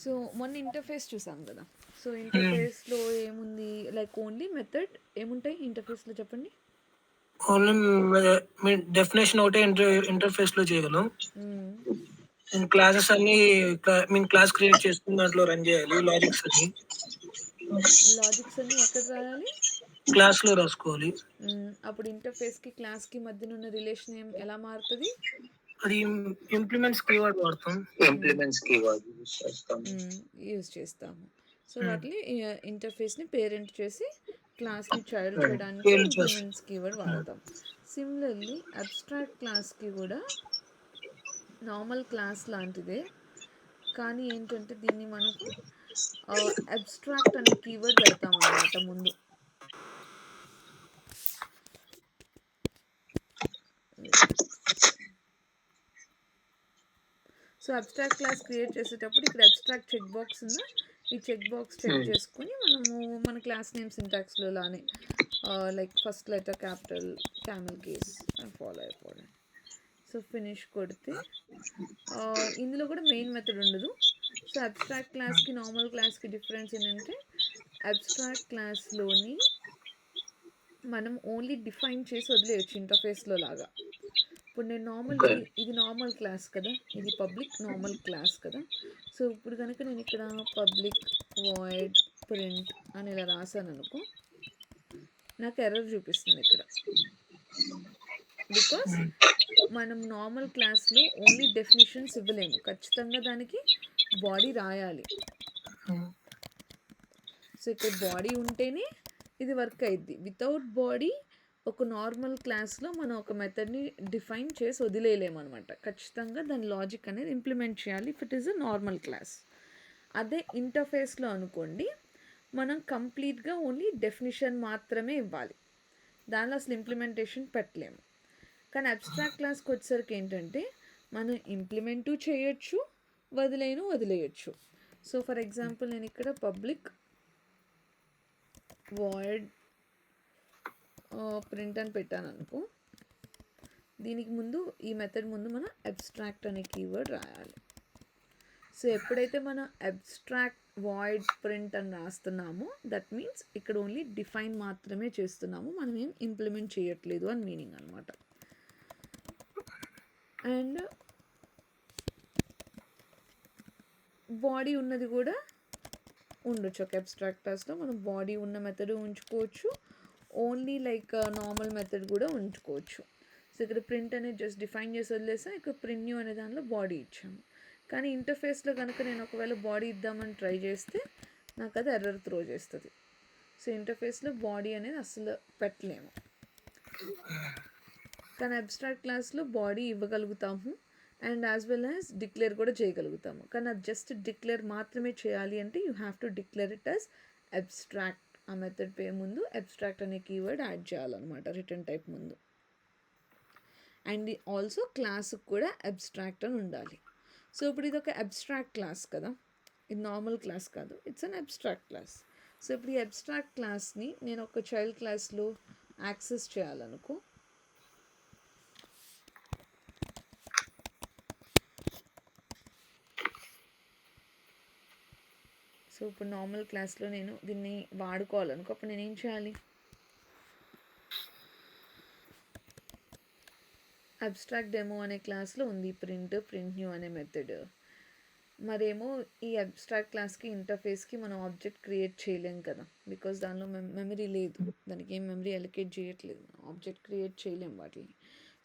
So మొన్న interface చూసాం కదా. సో ఇంటర్ఫేస్లో ఏముంది, లైక్ ఓన్లీ మెథడ్ ఏముంటాయి ఇంటర్ఫేస్లో చెప్పండి. ఓన్లీ మీ డెఫినేషన్ ఒకటే ఇంటర్ఫేస్ లో చేయగలం. క్లాసెస్ అన్ని మేము క్లాస్ క్రియేట్ చేసుకుని దాంట్లో రన్ చేయాలి. లాజిక్స్ అన్ని ఎక్కడ రాయాలి? క్లాస్ లో రాసుకోవాలి. అప్పుడు ఇంటర్ఫేస్కి క్లాస్కి మధ్యన ఉన్న రిలేషన్ ఎలా మారుతుంది? అది ఇంప్లిమెంట్స్ కీవర్డ్ వాడతాం. యూజ్ చేస్తాము. సో వాటిని ఇంటర్ఫేస్ని పేరెంట్ చేసి క్లాస్ని చైల్డ్ చేయడానికి పేరెంట్ చేస్తాం. ఇంప్లిమెంట్స్ కీవర్డ్ వాడతాం. సిమిలర్లీ అబ్స్ట్రాక్ట్ క్లాస్కి కూడా నార్మల్ క్లాస్ లాంటిదే, కానీ ఏంటంటే దీన్ని మనకు అబ్స్ట్రాక్ట్ అనే కీవర్డ్ పెడతాం అన్నమాట ముందు. సో అబ్స్ట్రాక్ట్ క్లాస్ క్రియేట్ చేసేటప్పుడు ఇక్కడ అబ్స్ట్రాక్ట్ చెక్ బాక్స్ ఉందా, ఈ చెక్ బాక్స్ చెక్ చేసుకుని మనము మన క్లాస్ నేమ్ సింటాక్స్లో లానే like first letter capital camel case follow అయిపోవడం. సో ఫినిష్ కొడితే ఇందులో కూడా మెయిన్ మెథడ్ ఉండదు. సో అబ్స్ట్రాక్ట్ క్లాస్కి నార్మల్ క్లాస్కి డిఫరెన్స్ ఏంటంటే అబ్స్ట్రాక్ట్ క్లాస్లోని మనం ఓన్లీ డిఫైన్ చేసి వదిలేయచ్చు ఇంటర్ఫేస్లో లాగా. ఇప్పుడు నేను ఇది నార్మల్ క్లాస్ కదా, ఇది పబ్లిక్ నార్మల్ క్లాస్ కదా. సో ఇప్పుడు కనుక నేను ఇక్కడ పబ్లిక్ వాయిడ్ ప్రింట్ అని ఇలా రాశాను అనుకో, నాకు ఎర్రర్ చూపిస్తుంది ఇక్కడ. బికాస్ మనం నార్మల్ క్లాస్లో ఓన్లీ డెఫినిషన్స్ ఇవ్వలేము, ఖచ్చితంగా దానికి బాడీ రాయాలి. సో ఇక్కడ బాడీ ఉంటేనే ఇది వర్క్ అయ్యిద్ది. వితౌట్ బాడీ ఒక నార్మల్ క్లాస్లో మనం ఒక మెథడ్ని డిఫైన్ చేసి వదిలేయలేమన్నమాట. ఖచ్చితంగా దాని లాజిక్ అనేది ఇంప్లిమెంట్ చేయాలి if it is a normal class. అదే ఇంటర్ఫేస్లో అనుకోండి, మనం కంప్లీట్గా ఓన్లీ డెఫినిషన్ మాత్రమే ఇవ్వాలి, దానిలో అసలు ఇంప్లిమెంటేషన్ పెట్టలేము. కానీ అబ్స్ట్రాక్ట్ క్లాస్కి వచ్చేసరికి ఏంటంటే మనం ఇంప్లిమెంటు చేయొచ్చు, వదిలేయచ్చు. సో ఫర్ ఎగ్జాంపుల్ నేను ఇక్కడ పబ్లిక్ వాయిడ్ ప్రింట్ అని పెట్టాను అనుకో, దీనికి ముందు ఈ మెథడ్ ముందు మనం అబ్స్ట్రాక్ట్ అనే కీవర్డ్ రాయాలి. సో ఎప్పుడైతే మనం అబ్స్ట్రాక్ట్ వాయిడ్ ప్రింట్ అని రాస్తున్నామో దట్ మీన్స్ ఇక్కడ ఓన్లీ డిఫైన్ మాత్రమే చేస్తున్నాము, మనం ఏం ఇంప్లిమెంట్ చేయట్లేదు అని మీనింగ్ అనమాట. అండ్ బాడీ ఉన్నది కూడా ఉండొచ్చు. ఒక అబ్స్ట్రాక్ట్ క్లాస్లో మనం బాడీ ఉన్న మెథడ్ ఉంచుకోవచ్చు, ఓన్లీ లైక్ నార్మల్ మెథడ్ కూడా ఉంచుకోవచ్చు. సో ఇక్కడ ప్రింట్ అనేది జస్ట్ డిఫైన్ చేసి వదిలేసా, ఇక్కడ ప్రింట్ న్యూ అనే దానిలో బాడీ ఇచ్చాము. కానీ ఇంటర్ఫేస్లో కనుక నేను ఒకవేళ బాడీ ఇద్దామని ట్రై చేస్తే నాకు అది ఎర్రర్ త్రో చేస్తుంది. సో ఇంటర్ఫేస్లో బాడీ అనేది అసలు పెట్టలేము. కానీ అబ్స్ట్రాక్ట్ క్లాస్లో బాడీ ఇవ్వగలుగుతాము and as well as declare కూడా చేయగలుగుతాము. కానీ అది జస్ట్ డిక్లేర్ మాత్రమే చేయాలి అంటే you have to declare it as abstract. ఆ మెథడ్ పేరు ముందు అబ్స్ట్రాక్ట్ అనే కీవర్డ్ యాడ్ చేయాలన్నమాట రిటర్న్ టైప్ ముందు. అండ్ ఆల్సో క్లాస్కి కూడా అబ్స్ట్రాక్ట్ అని ఉండాలి. సో ఇప్పుడు ఇది ఒక అబ్స్ట్రాక్ట్ క్లాస్ కదా, ఇది నార్మల్ క్లాస్ కాదు, it's an abstract class. So ఇప్పుడు ఈ అబ్స్ట్రాక్ట్ క్లాస్ని నేను ఒక చైల్డ్ క్లాస్లో యాక్సెస్ చేయాలనుకో, సో ఇప్పుడు నార్మల్ క్లాస్లో నేను దీన్ని వాడుకోవాలనుకో, అప్పుడు నేను ఏం చేయాలి? అబ్స్ట్రాక్ట్ డెమో అనే క్లాస్లో ఉంది ప్రింట్ న్యూ అనే మెథడ్. మరేమో ఈ అబ్స్ట్రాక్ట్ క్లాస్కి ఇంటర్ఫేస్కి మనం ఆబ్జెక్ట్ క్రియేట్ చేయలేం కదా, బికాస్ దానిలో మెమరీ లేదు, దానికి ఏం మెమరీ అలొకేట్ చేయట్లేదు, ఆబ్జెక్ట్ క్రియేట్ చేయలేం వాటిని.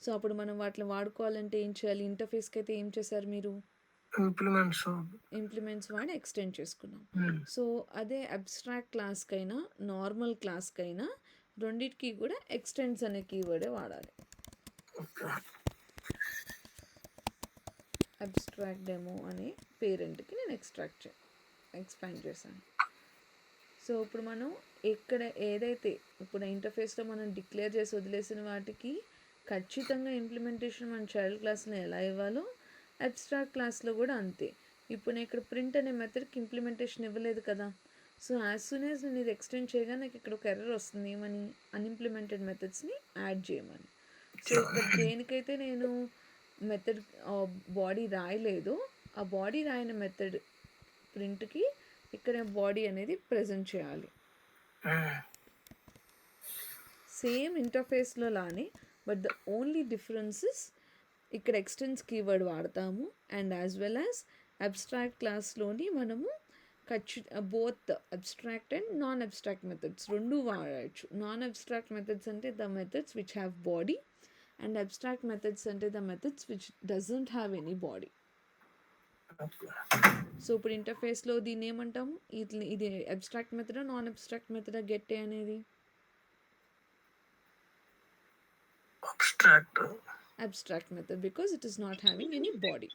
సో అప్పుడు మనం వాటిని వాడుకోవాలంటే ఏం చేయాలి? ఇంటర్ఫేస్కి అయితే ఏం చేశారు మీరు? ఇంప్లిమెంట్స్ వాడి ఎక్స్టెండ్ చేసుకున్నాం. సో అదే అబ్స్ట్రాక్ట్ క్లాస్కైనా నార్మల్ క్లాస్కైనా రెండింటికి కూడా ఎక్స్టెండ్స్ అనే కీవర్డే వాడాలి. అబ్స్ట్రాక్ట్ డెమో అనే పేరెంట్కి నేను ఎక్స్పాండ్ చేశాను. సో ఇప్పుడు మనం ఎక్కడ ఏదైతే ఇప్పుడు ఇంటర్ఫేస్లో మనం డిక్లేర్ చేసి వదిలేసిన వాటికి ఖచ్చితంగా ఇంప్లిమెంటేషన్ మన చైల్డ్ క్లాస్లో ఎలా ఇవ్వాలో అబ్స్ట్రాక్ట్ క్లాస్లో కూడా అంతే. ఇప్పుడు నేను ఇక్కడ ప్రింట్ అనే మెథడ్కి ఇంప్లిమెంటేషన్ ఇవ్వలేదు కదా, సో యాజ్ సూన్ యాజ్ నేను ఇది ఎక్స్టెండ్ చేయగా నాకు ఇక్కడ ఒక ఎర్రర్ వస్తుంది, ఏమని? అన్ఇంప్లిమెంటెడ్ మెథడ్స్ని యాడ్ చేయమని. సో ఇక్కడ దేనికైతే నేను మెథడ్ బాడీ రాయలేదు, ఆ బాడీ రాయని మెథడ్ ప్రింట్కి ఇక్కడ బాడీ అనేది ప్రజెంట్ చేయాలి. సేమ్ ఇంటర్ఫేస్లో లానే, బట్ ద ఓన్లీ డిఫరెన్సెస్ ఇక్కడ ఎక్స్టెన్స్ కీవర్డ్ వాడతాము. And as well as abstract క్లాస్లోని మనము both abstract and non abstract methods రెండు వాడచ్చు. నాన్ అబ్స్ట్రాక్ట్ మెథడ్స్ అంటే the methods which have body, and abstract methods అంటే the methods which doesn't have any body. So ఇప్పుడు ఇంటర్ఫేస్లో దీన్ని ఏమంటాము, ఇది అబ్స్ట్రాక్ట్ మెథడా నాన్ అబ్స్ట్రాక్ట్ మెథడా గెట్ అనేది? Abstract method because it is not having any body.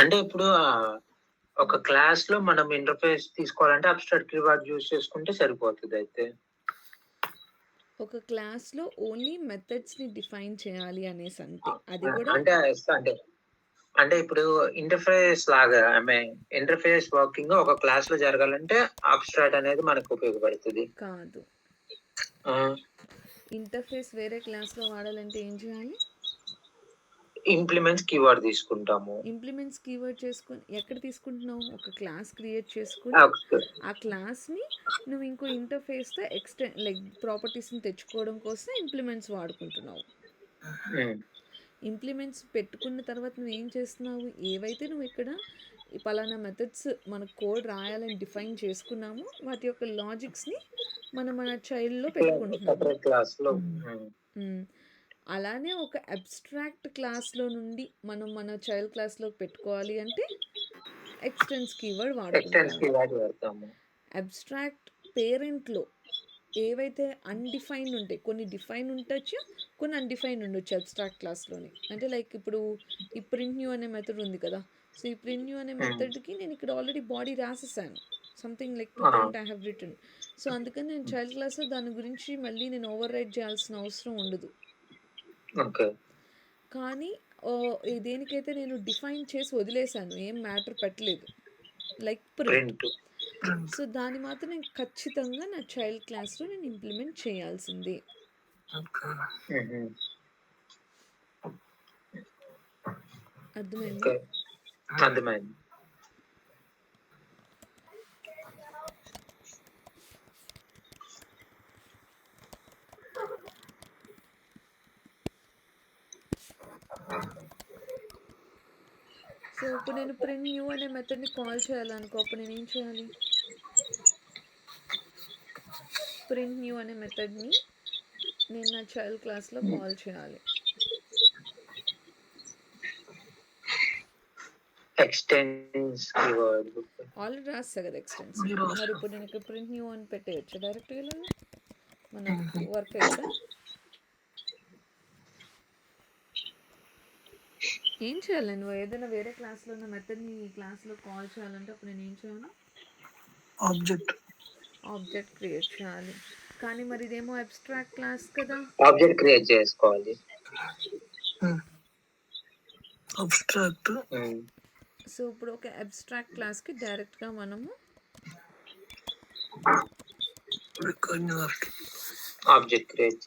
అంటే ఇప్పుడు ఒక క్లాస్ లో మనం ఇంటర్ఫేస్ తీసుకోవాలంటే అబ్స్ట్రాక్ట్ కీవర్డ్ యూస్ చేసుకుంటే సరిపోతుంది. అయితే ఒక క్లాస్ లో ఓన్లీ మెథడ్స్ ని డిఫైన్ చేయాలి అనేసి అంటే అది కూడా అంటే ఇప్పుడు ఇంటర్ఫేస్ లాగా ఇంటర్ఫేస్ వర్కింగ్ ఒక క్లాస్ లో జరగాలంటే అబ్స్ట్రాక్ట్ అనేది మనకు ఉపయోగపడుతుంది కాదు. ఇంటర్ఫేస్ వేరే క్లాస్ లో వాడాలంటే ఏం చేయాలి? ఇంప్లిమెంట్స్ కీవర్డ్ తీసుకుంటాము. ఇంప్లిమెంట్స్ కీవర్డ్ చేసుకొని ఎక్కడ తీసుకుంటున్నావు? ఒక క్లాస్ క్రియేట్ చేసుకుని ఆ క్లాస్ ని నువ్వు ఇంకో ఇంటర్ఫేస్ తో ఎక్స్టెండ్ లైక్ ప్రాపర్టీస్ ని తెచ్చుకోవడం కోసం ఇంప్లిమెంట్స్ వాడుకుంటున్నావు. ఇంప్లిమెంట్స్ పెట్టుకున్న తర్వాత నువ్వు ఏం చేస్తున్నావు? ఏవైతే నువ్వు ఇక్కడ పలానా మెథడ్స్ మన కోడ్ రాయాలని డిఫైన్ చేసుకున్నామో వాటి యొక్క లాజిక్స్ని మన చైల్డ్లో పెట్టుకుంటున్నాము. అలానే ఒక అబ్స్ట్రాక్ట్ క్లాస్లో నుండి మనం మన చైల్డ్ క్లాస్లో పెట్టుకోవాలి అంటే ఎక్స్టెన్స్ కీవర్డ్ వాడుతాము. అబ్స్ట్రాక్ట్ పేరెంట్లో ఏవైతే అన్డిఫైన్డ్ ఉంటాయి, కొన్ని డిఫైన్ ఉండొచ్చు, కొన్ని అన్డిఫైన్డ్ ఉండొచ్చు అబ్స్ట్రాక్ట్ క్లాస్లోని. అంటే లైక్ ఇప్పుడు ఈ ప్రింట్ న్యూ అనే మెథడ్ ఉంది కదా. సో ఈ ప్రింట్ న్యూ అనే మెథడ్కి నేను ఇక్కడ ఆల్రెడీ బాడీ రాసేసాను, something like to print I have written. So అందుకని నేను చైల్డ్ క్లాస్లో దాని గురించి మళ్ళీ నేను ఓవర్ రైట్ చేయాల్సిన అవసరం ఉండదు. కానీ దేనికైతే నేను డిఫైన్ చేసి వదిలేసాను, ఏం మ్యాటర్ పెట్టలేదు, లైక్ ప్రింట్. సో దాన్ని మాత్రం నేను ఖచ్చితంగా నా చైల్డ్ క్లాస్లో నేను ఇంప్లిమెంట్ చేయాల్సిందే. అర్థమైంది? సో ఇప్పుడు నేను ప్రింట్ న్యూ అనే మెథడ్ని కాల్ చేయాలనుకో, అప్పుడు నేను ఏం చేయాలి? ప్రింట్ న్యూ అనే మెథడ్ని నేను నా చైల్డ్ క్లాస్లో కాల్ చేయాలి. ఆల్రెడీ రాస్తా కదా ఎక్స్టెన్స్. మరి ఇప్పుడు నేను ఇక్కడ ప్రింట్ న్యూ అని పెట్టేయచ్చు డైరెక్ట్గా, ఇలా మన వర్క్ అయితే ఏం చేయాలి? నువ్వు ఏదైనా వేరే క్లాస్లో ఉన్న మెథడ్ని ఈ క్లాస్లో కాల్ చేయాలంటే అప్పుడు నేను ఏం చేయాలి? ఆబ్జెక్ట్ క్రియేట్ చేయాలి. కానీ మరి ఇదేమో అబ్స్ట్రాక్ట్ క్లాస్ కదా, ఆబ్జెక్ట్ క్రియేట్ చేసుకోవాలి. సో ఇప్పుడు ఒక అబ్స్ట్రాక్ట్ క్లాస్కి డైరెక్ట్గా మనము ఆబ్జెక్ట్ క్రియేట్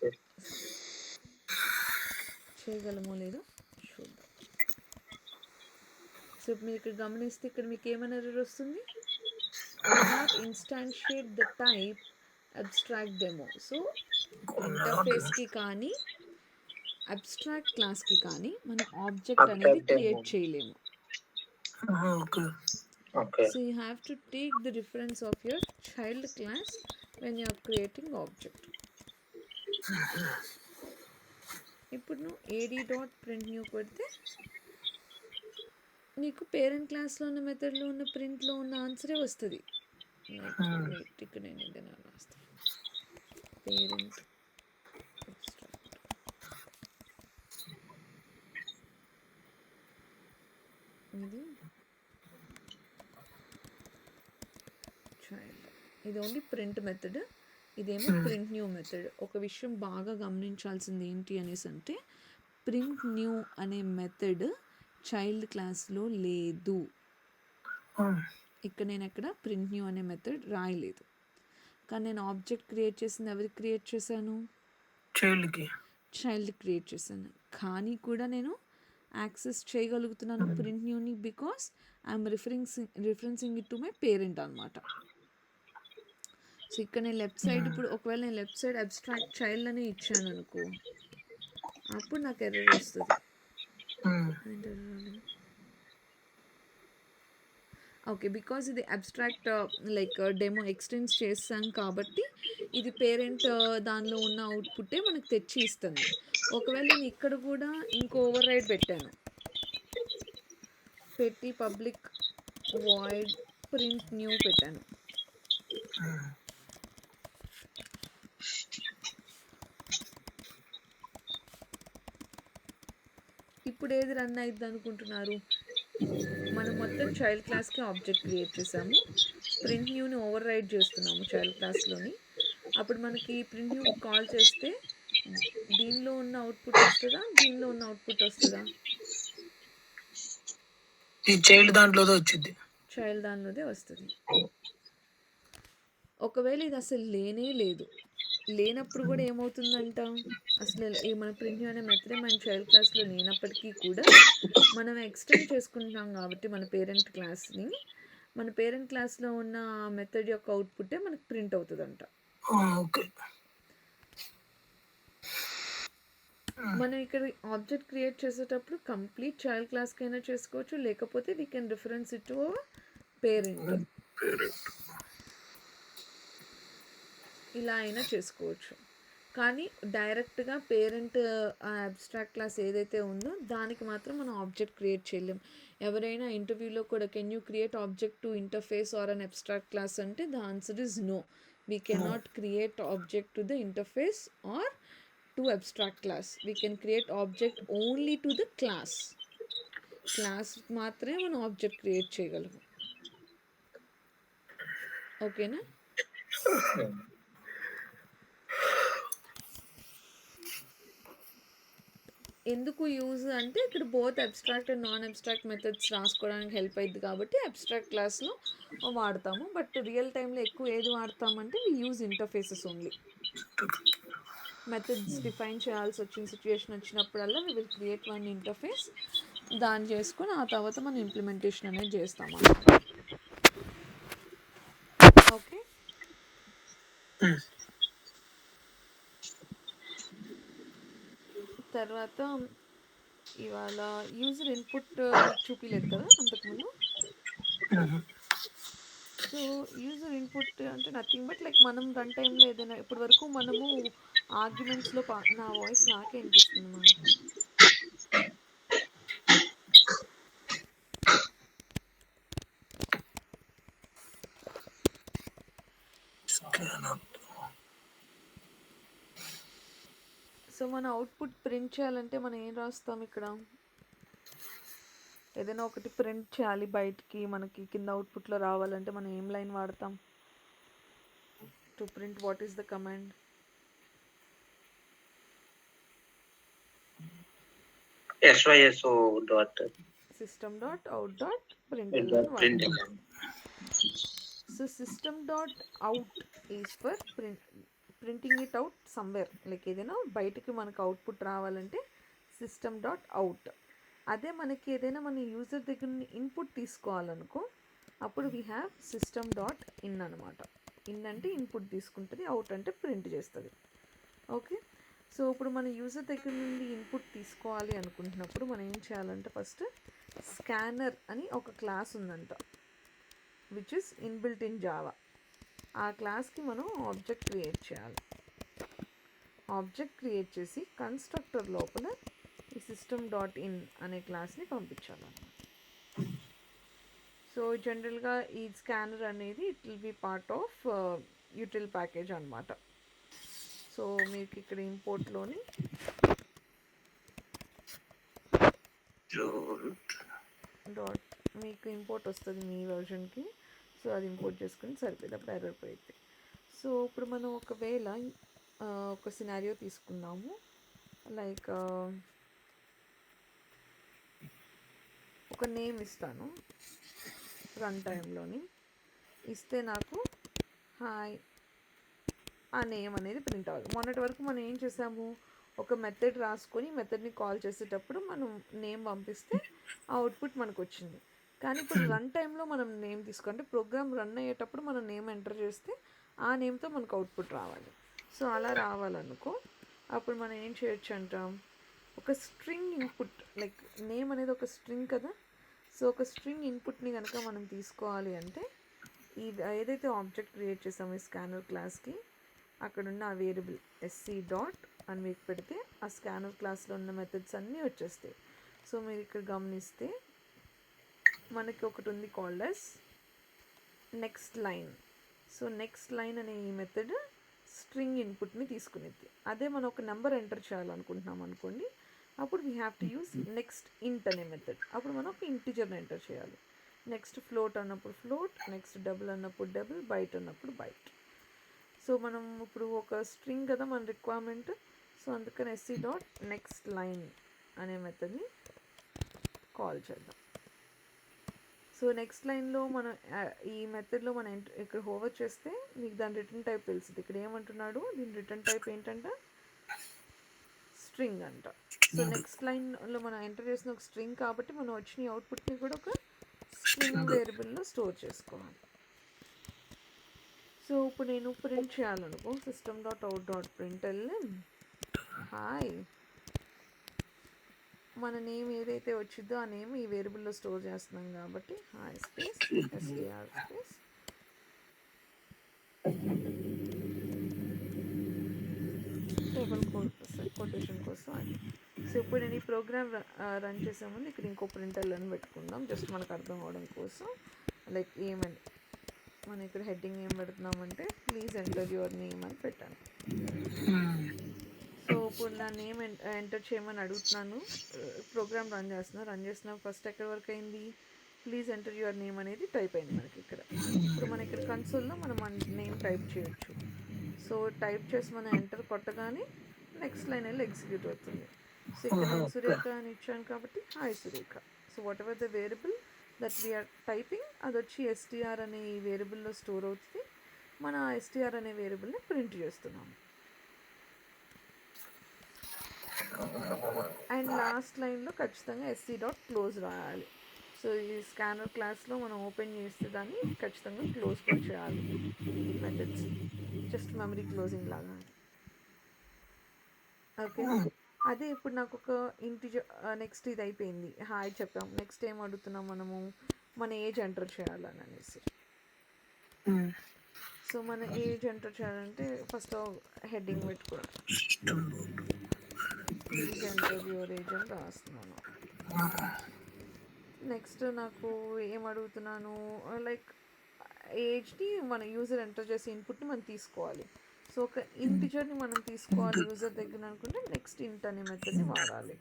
చేయగలమో లేదో చూద్దాం. సో మీరు ఇక్కడ గమనిస్తే ఇక్కడ మీకు ఏమైనా ఎర్రర్ వస్తుంది? Not instantiate the type abstract demo. So ఇంటర్ఫేస్కి కానీ అబ్స్ట్రాక్ట్ క్లాస్కి కానీ మనం ఆబ్జెక్ట్ అనేది క్రియేట్ చేయలేము. So you have to take the reference of your child class when you are creating object. ఇప్పుడు నువ్వు ad.printNew కొడితే నీకు పేరెంట్ క్లాస్లో ఉన్న మెథడ్లో ఉన్న ప్రింట్లో ఉన్న ఆన్సరే వస్తుంది. ఇక్కడ నేను ఏదైనా రాస్తాను, పేరెంట్ ఇది చైల్డ్, ఇది ఓన్లీ ప్రింట్ మెథడ్, ఇదేమో ప్రింట్ న్యూ మెథడ్. ఒక విషయం బాగా గమనించాల్సింది ఏంటి అనేసి అంటే ప్రింట్ న్యూ అనే మెథడ్ చైల్డ్ క్లాస్లో లేదు. ఇక్కడ నేను ఎక్కడ ప్రింట్ న్యూ అనే మెథడ్ రాయలేదు. కానీ నేను ఆబ్జెక్ట్ క్రియేట్ చేసింది ఎవరికి క్రియేట్ చేశాను? చైల్డ్ క్రియేట్ చేశాను. కానీ కూడా నేను యాక్సెస్ చేయగలుగుతున్నాను ప్రింట్ న్యూని because I'm referencing it to my parent అనమాట. సో ఇక్కడ నేను లెఫ్ట్ సైడ్ ఇప్పుడు ఒకవేళ నేను లెఫ్ట్ సైడ్ అబ్స్ట్రాక్ట్ చైల్డ్ అని ఇచ్చాను అనుకో, అప్పుడు నాకు ఎర్రర్ వస్తుంది. ఓకే, బికాజ్ ఇది అబ్స్ట్రాక్ట్ లైక్ డెమో ఎక్స్టెన్స్ చేస్తాం కాబట్టి ఇది పేరెంట్ దానిలో ఉన్న అవుట్పుట్టే మనకు తెచ్చి ఇస్తుంది. ఒకవేళ నేను ఇక్కడ కూడా ఇంకో ఓవర్ రైడ్ పెట్టి పబ్లిక్ వాయిడ్ ప్రింట్ న్యూ పెట్టాను. ఇప్పుడు ఏది రన్ అయింది అనుకుంటున్నారు? మనం మొత్తం చైల్డ్ క్లాస్కి ఆబ్జెక్ట్ క్రియేట్ చేసాము, ప్రింట్ న్యూని ఓవర్ రైడ్ చేస్తున్నాము చైల్డ్ క్లాస్లోని. అప్పుడు మనకి ప్రింట్ న్యూ కాల్ చేస్తే దీనిలో ఉన్న అవుట్పుట్ వస్తుందా, దీనిలో ఉన్న అవుట్పుట్ వస్తుందా? చైల్డ్ దాంట్లోదే వచ్చింది, చైల్డ్ దానిలోదే వస్తుంది. ఒకవేళ ఇది అసలు లేనప్పుడు కూడా ఏమవుతుందంట, అసలు మన ప్రింట్ న్యూ అనే మెథడే మన చైల్డ్ క్లాస్లో లేనప్పటికీ కూడా మనం ఎక్స్టెండ్ చేసుకుంటున్నాం కాబట్టి మన పేరెంట్ క్లాస్లో ఉన్న మెథడ్ యొక్క అవుట్పుట్టే మనకు ప్రింట్ అవుతుందంట. మనం ఇక్కడ ఆబ్జెక్ట్ క్రియేట్ చేసేటప్పుడు కంప్లీట్ చైల్డ్ క్లాస్కి అయినా చేసుకోవచ్చు, లేకపోతే we can reference it to parent, ఇలా అయినా చేసుకోవచ్చు. కానీ డైరెక్ట్గా పేరెంట్ అబ్స్ట్రాక్ట్ క్లాస్ ఏదైతే ఉందో దానికి మాత్రం మనం ఆబ్జెక్ట్ క్రియేట్ చేయలేం. ఎవరైనా ఇంటర్వ్యూలో కూడా can you create object to interface or an abstract class అంటే the answer is no. We cannot create object to the interface or to abstract class. We can create object only to the class మాత్రమే మనం object create చేయగలము. ఓకేనా? ఎందుకు use అంటే ఇక్కడ both abstract and non abstract methods రాసుకోవడానికి help అయ్యింది కాబట్టి అబ్స్ట్రాక్ట్ క్లాస్లో వాడతాము. బట్ రియల్ టైంలో ఎక్కువ ఏది వాడతామంటే we use interfaces only. Methods define చేయాల్సి వచ్చిన సిచ్యుయేషన్ వచ్చినప్పుడల్లా we will create one interface, దాన్ని చేసుకొని ఆ తర్వాత మనం ఇంప్లిమెంటేషన్ అనేది చేస్తాము. ఓకే, తర్వాత ఇవాళ యూజర్ ఇన్పుట్ మీకు చూపించలేదు కదా అంతకుముందు. సో యూజర్ ఇన్పుట్ అంటే నథింగ్ బట్ లైక్ మనం రన్ టైంలో ఏదైనా ఇప్పటి వరకు మనము ఆర్గ్యుమెంట్స్లో నా వాయిస్ నాకే అనిపిస్తుంది మా సో మన అవుట్పుట్ ప్రింట్ చేయాలంటే మనం ఏం రాస్తాం? ఇక్కడ ఏదైనా ఒకటి ప్రింట్ చేయాలి బయటికి, మనకి కింద అవుట్పుట్లో రావాలంటే మనం ఏం లైన్ వాడతాం to print? What is the command? system.out.println. So system.out is for printing it out somewhere, like ఏదైనా బయటికి మనకు అవుట్పుట్ రావాలంటే system.out. అదే మనకి ఏదైనా మన యూజర్ దగ్గర ఇన్పుట్ తీసుకోవాలనుకో అప్పుడు వీ హ్యావ్ system.in అనమాట. ఇన్ అంటే ఇన్పుట్ తీసుకుంటుంది, అవుట్ అంటే ప్రింట్ చేస్తుంది. ఓకే, సో ఇప్పుడు మన యూజర్ దగ్గర నుండి ఇన్పుట్ తీసుకోవాలి అనుకుంటున్నప్పుడు మనం ఏం చేయాలంటే ఫస్ట్ స్కానర్ అని ఒక క్లాస్ ఉందంట which is inbuilt in Java. ఆ క్లాస్కి మనం ఆబ్జెక్ట్ క్రియేట్ చేయాలి. ఆబ్జెక్ట్ క్రియేట్ చేసి కన్స్ట్రక్టర్ లోపల ఈ system.in అనే క్లాస్ని పంపించాలన్నమాట. సో జనరల్గా ఈ స్కానర్ అనేది it will be part of util package అనమాట. సో మీకు ఇక్కడ ఇంపోర్ట్లోని మీకు ఇంపోర్ట్ వస్తుంది మీ వర్షన్కి. సో అది ఇంపోర్ట్ చేసుకుని సరిపోయింది, అప్పుడు ఎర్రర్ పోయింది. సో ఇప్పుడు మనం ఒకవేళ ఒక సినారియో తీసుకుందాము, లైక్ ఒక నేమ్ ఇస్తాను రన్ టైంలోని. ఇస్తే నాకు హాయ్ ఆ నేమ్ అనేది ప్రింట్ అవ్వాలి. మొన్నటి వరకు మనం ఏం చేసాము, ఒక మెథడ్ రాసుకొని మెథడ్ని కాల్ చేసేటప్పుడు మనం నేమ్ పంపిస్తే ఆ అవుట్పుట్ మనకు వచ్చింది. కానీ ఇప్పుడు రన్ టైంలో మనం నేమ్ తీసుకుంటే ప్రోగ్రామ్ రన్ అయ్యేటప్పుడు మనం నేమ్ ఎంటర్ చేస్తే ఆ నేమ్తో మనకు అవుట్పుట్ రావాలి. సో అలా రావాలనుకో అప్పుడు మనం ఏం చేయొచ్చు అంటాం, ఒక స్ట్రింగ్ ఇన్పుట్, లైక్ నేమ్ అనేది ఒక స్ట్రింగ్ కదా. సో ఒక స్ట్రింగ్ ఇన్పుట్ని కనుక మనం తీసుకోవాలి అంటే ఇది ఏదైతే ఆబ్జెక్ట్ క్రియేట్ చేసామో ఈ స్కానర్ క్లాస్కి అక్కడున్న ఆ వేరియబుల్ ఎస్సీ డాట్ అని మీకు పెడితే ఆ స్కానర్ క్లాస్లో ఉన్న మెథడ్స్ అన్నీ వచ్చేస్తాయి. సో మీరు ఇక్కడ గమనిస్తే మనకి ఒకటి ఉంది called as next line. So next line అనే ఈ మెథడ్ స్ట్రింగ్ ఇన్పుట్ని తీసుకునేది. అదే మనం ఒక నెంబర్ ఎంటర్ చేయాలనుకుంటున్నాం అనుకోండి, అప్పుడు we have to use next ఇంట్ అనే మెథడ్. అప్పుడు మనం ఒక ఇంటిజర్ని ఎంటర్ చేయాలి. నెక్స్ట్ ఫ్లోట్ అన్నప్పుడు ఫ్లోట్, నెక్స్ట్ డబుల్ అన్నప్పుడు డబుల్, బైట్ అన్నప్పుడు బైట్. సో మనం ఇప్పుడు ఒక స్ట్రింగ్ కదా మన రిక్వైర్మెంట్. సో అందుకని ఎస్సీ డాట్ నెక్స్ట్ లైన్ అనే మెథడ్ని కాల్ చేద్దాం. సో నెక్స్ట్ లైన్లో మనం ఈ మెథడ్లో మనం ఇక్కడ హోవర్ చేస్తే మీకు దాని రిటర్న్ టైప్ తెలుస్తుంది. ఇక్కడ ఏమంటున్నాడు, దీని రిటర్న్ టైప్ ఏంటంట, స్ట్రింగ్ అంట. సో నెక్స్ట్ లైన్లో మనం ఎంటర్ చేసిన ఒక స్ట్రింగ్ కాబట్టి మనం వచ్చిన అవుట్పుట్ని కూడా ఒక స్ట్రింగ్ వేరియబుల్లో స్టోర్ చేసుకోవాలి. సో ఇప్పుడు నేను ప్రింట్ చేయాలనుకో system dot out dot println hi, మన నేమ్ ఏదైతే వచ్చిందో ఆ నేమ్ ఈ వేరియబుల్లో స్టోర్ చేస్తున్నాం కాబట్టి hi space STR space table quotation కోసం అది. సో ఇప్పుడు నేను ఈ ప్రోగ్రామ్ రన్ చేసే ముందు ఇక్కడ ఇంకో ప్రింట్ఎల్ఎన్ పెట్టుకుందాం, జస్ట్ మనకు అర్థం అవడం కోసం. లైక్ ఏమని మనం ఇక్కడ హెడ్డింగ్ ఏం పెడుతున్నామంటే ప్లీజ్ ఎంటర్ యువర్ నేమ్ అని పెట్టాను. సో ఇప్పుడు నా నేమ్ ఎంటర్ చేయమని అడుగుతున్నాను, ప్రోగ్రామ్ రన్ చేస్తున్నా ఫస్ట్ ఎక్కడి వరకు అయింది, ప్లీజ్ ఎంటర్ యువర్ నేమ్ అనేది టైప్ అయింది మనకి ఇక్కడ. ఇప్పుడు మన ఇక్కడ కన్సోల్లో మనం మన నేమ్ టైప్ చేయొచ్చు. సో టైప్ చేసి మనం ఎంటర్ కొట్టగానే నెక్స్ట్ లైన్ వెళ్ళి ఎగ్జిక్యూట్ అవుతుంది. సో ఇక్కడ నేను సురేఖ అని ఇచ్చాను కాబట్టి hi Surekha. So whatever the variable that we are typing అది వచ్చి ఎస్టీఆర్ అనే ఈ వేరియబుల్లో స్టోర్ అవుతుంది. మనం ఆ ఎస్టీఆర్ అనే వేరియబుల్ని ప్రింట్ చేస్తున్నాము. అండ్ లాస్ట్ లైన్లో ఖచ్చితంగా ఎస్సీ డాట్ క్లోజ్ రాయాలి. సో ఈ స్కానర్ క్లాస్లో మనం ఓపెన్ చేస్తే దాన్ని ఖచ్చితంగా క్లోజ్ కూడా చేయాలి. ఈ మెథడ్స్ జస్ట్ మెమరీ క్లోజింగ్ లాగా. ఓకే, అదే ఇప్పుడు నాకు ఒక ఇంటిజర్ నెక్స్ట్ ఇది అయిపోయింది, హాయ్ చెప్పాం. నెక్స్ట్ ఏం అడుగుతున్నాం మనము, మన ఏజ్ ఎంటర్ చేయాలని అనేసి. సో మన ఏజ్ ఎంటర్ చేయాలంటే ఫస్ట్ హెడ్డింగ్ పెట్టుకోవాలి, ప్లీజ్ ఎంటర్ యువర్ ఏజ్ అని రాస్తున్నాను. నెక్స్ట్ నాకు ఏం అడుగుతున్నాను, లైక్ ఏజ్ని మన యూజర్ ఎంటర్ చేసే ఇన్పుట్ని మనం తీసుకోవాలి. సో ఒక ఇంటిజర్ని మనం తీసుకోవాలి యూజర్ దగ్గర అనుకుంటే నెక్స్ట్ ఇంట్ అనే మెథడ్ని వాడాలి.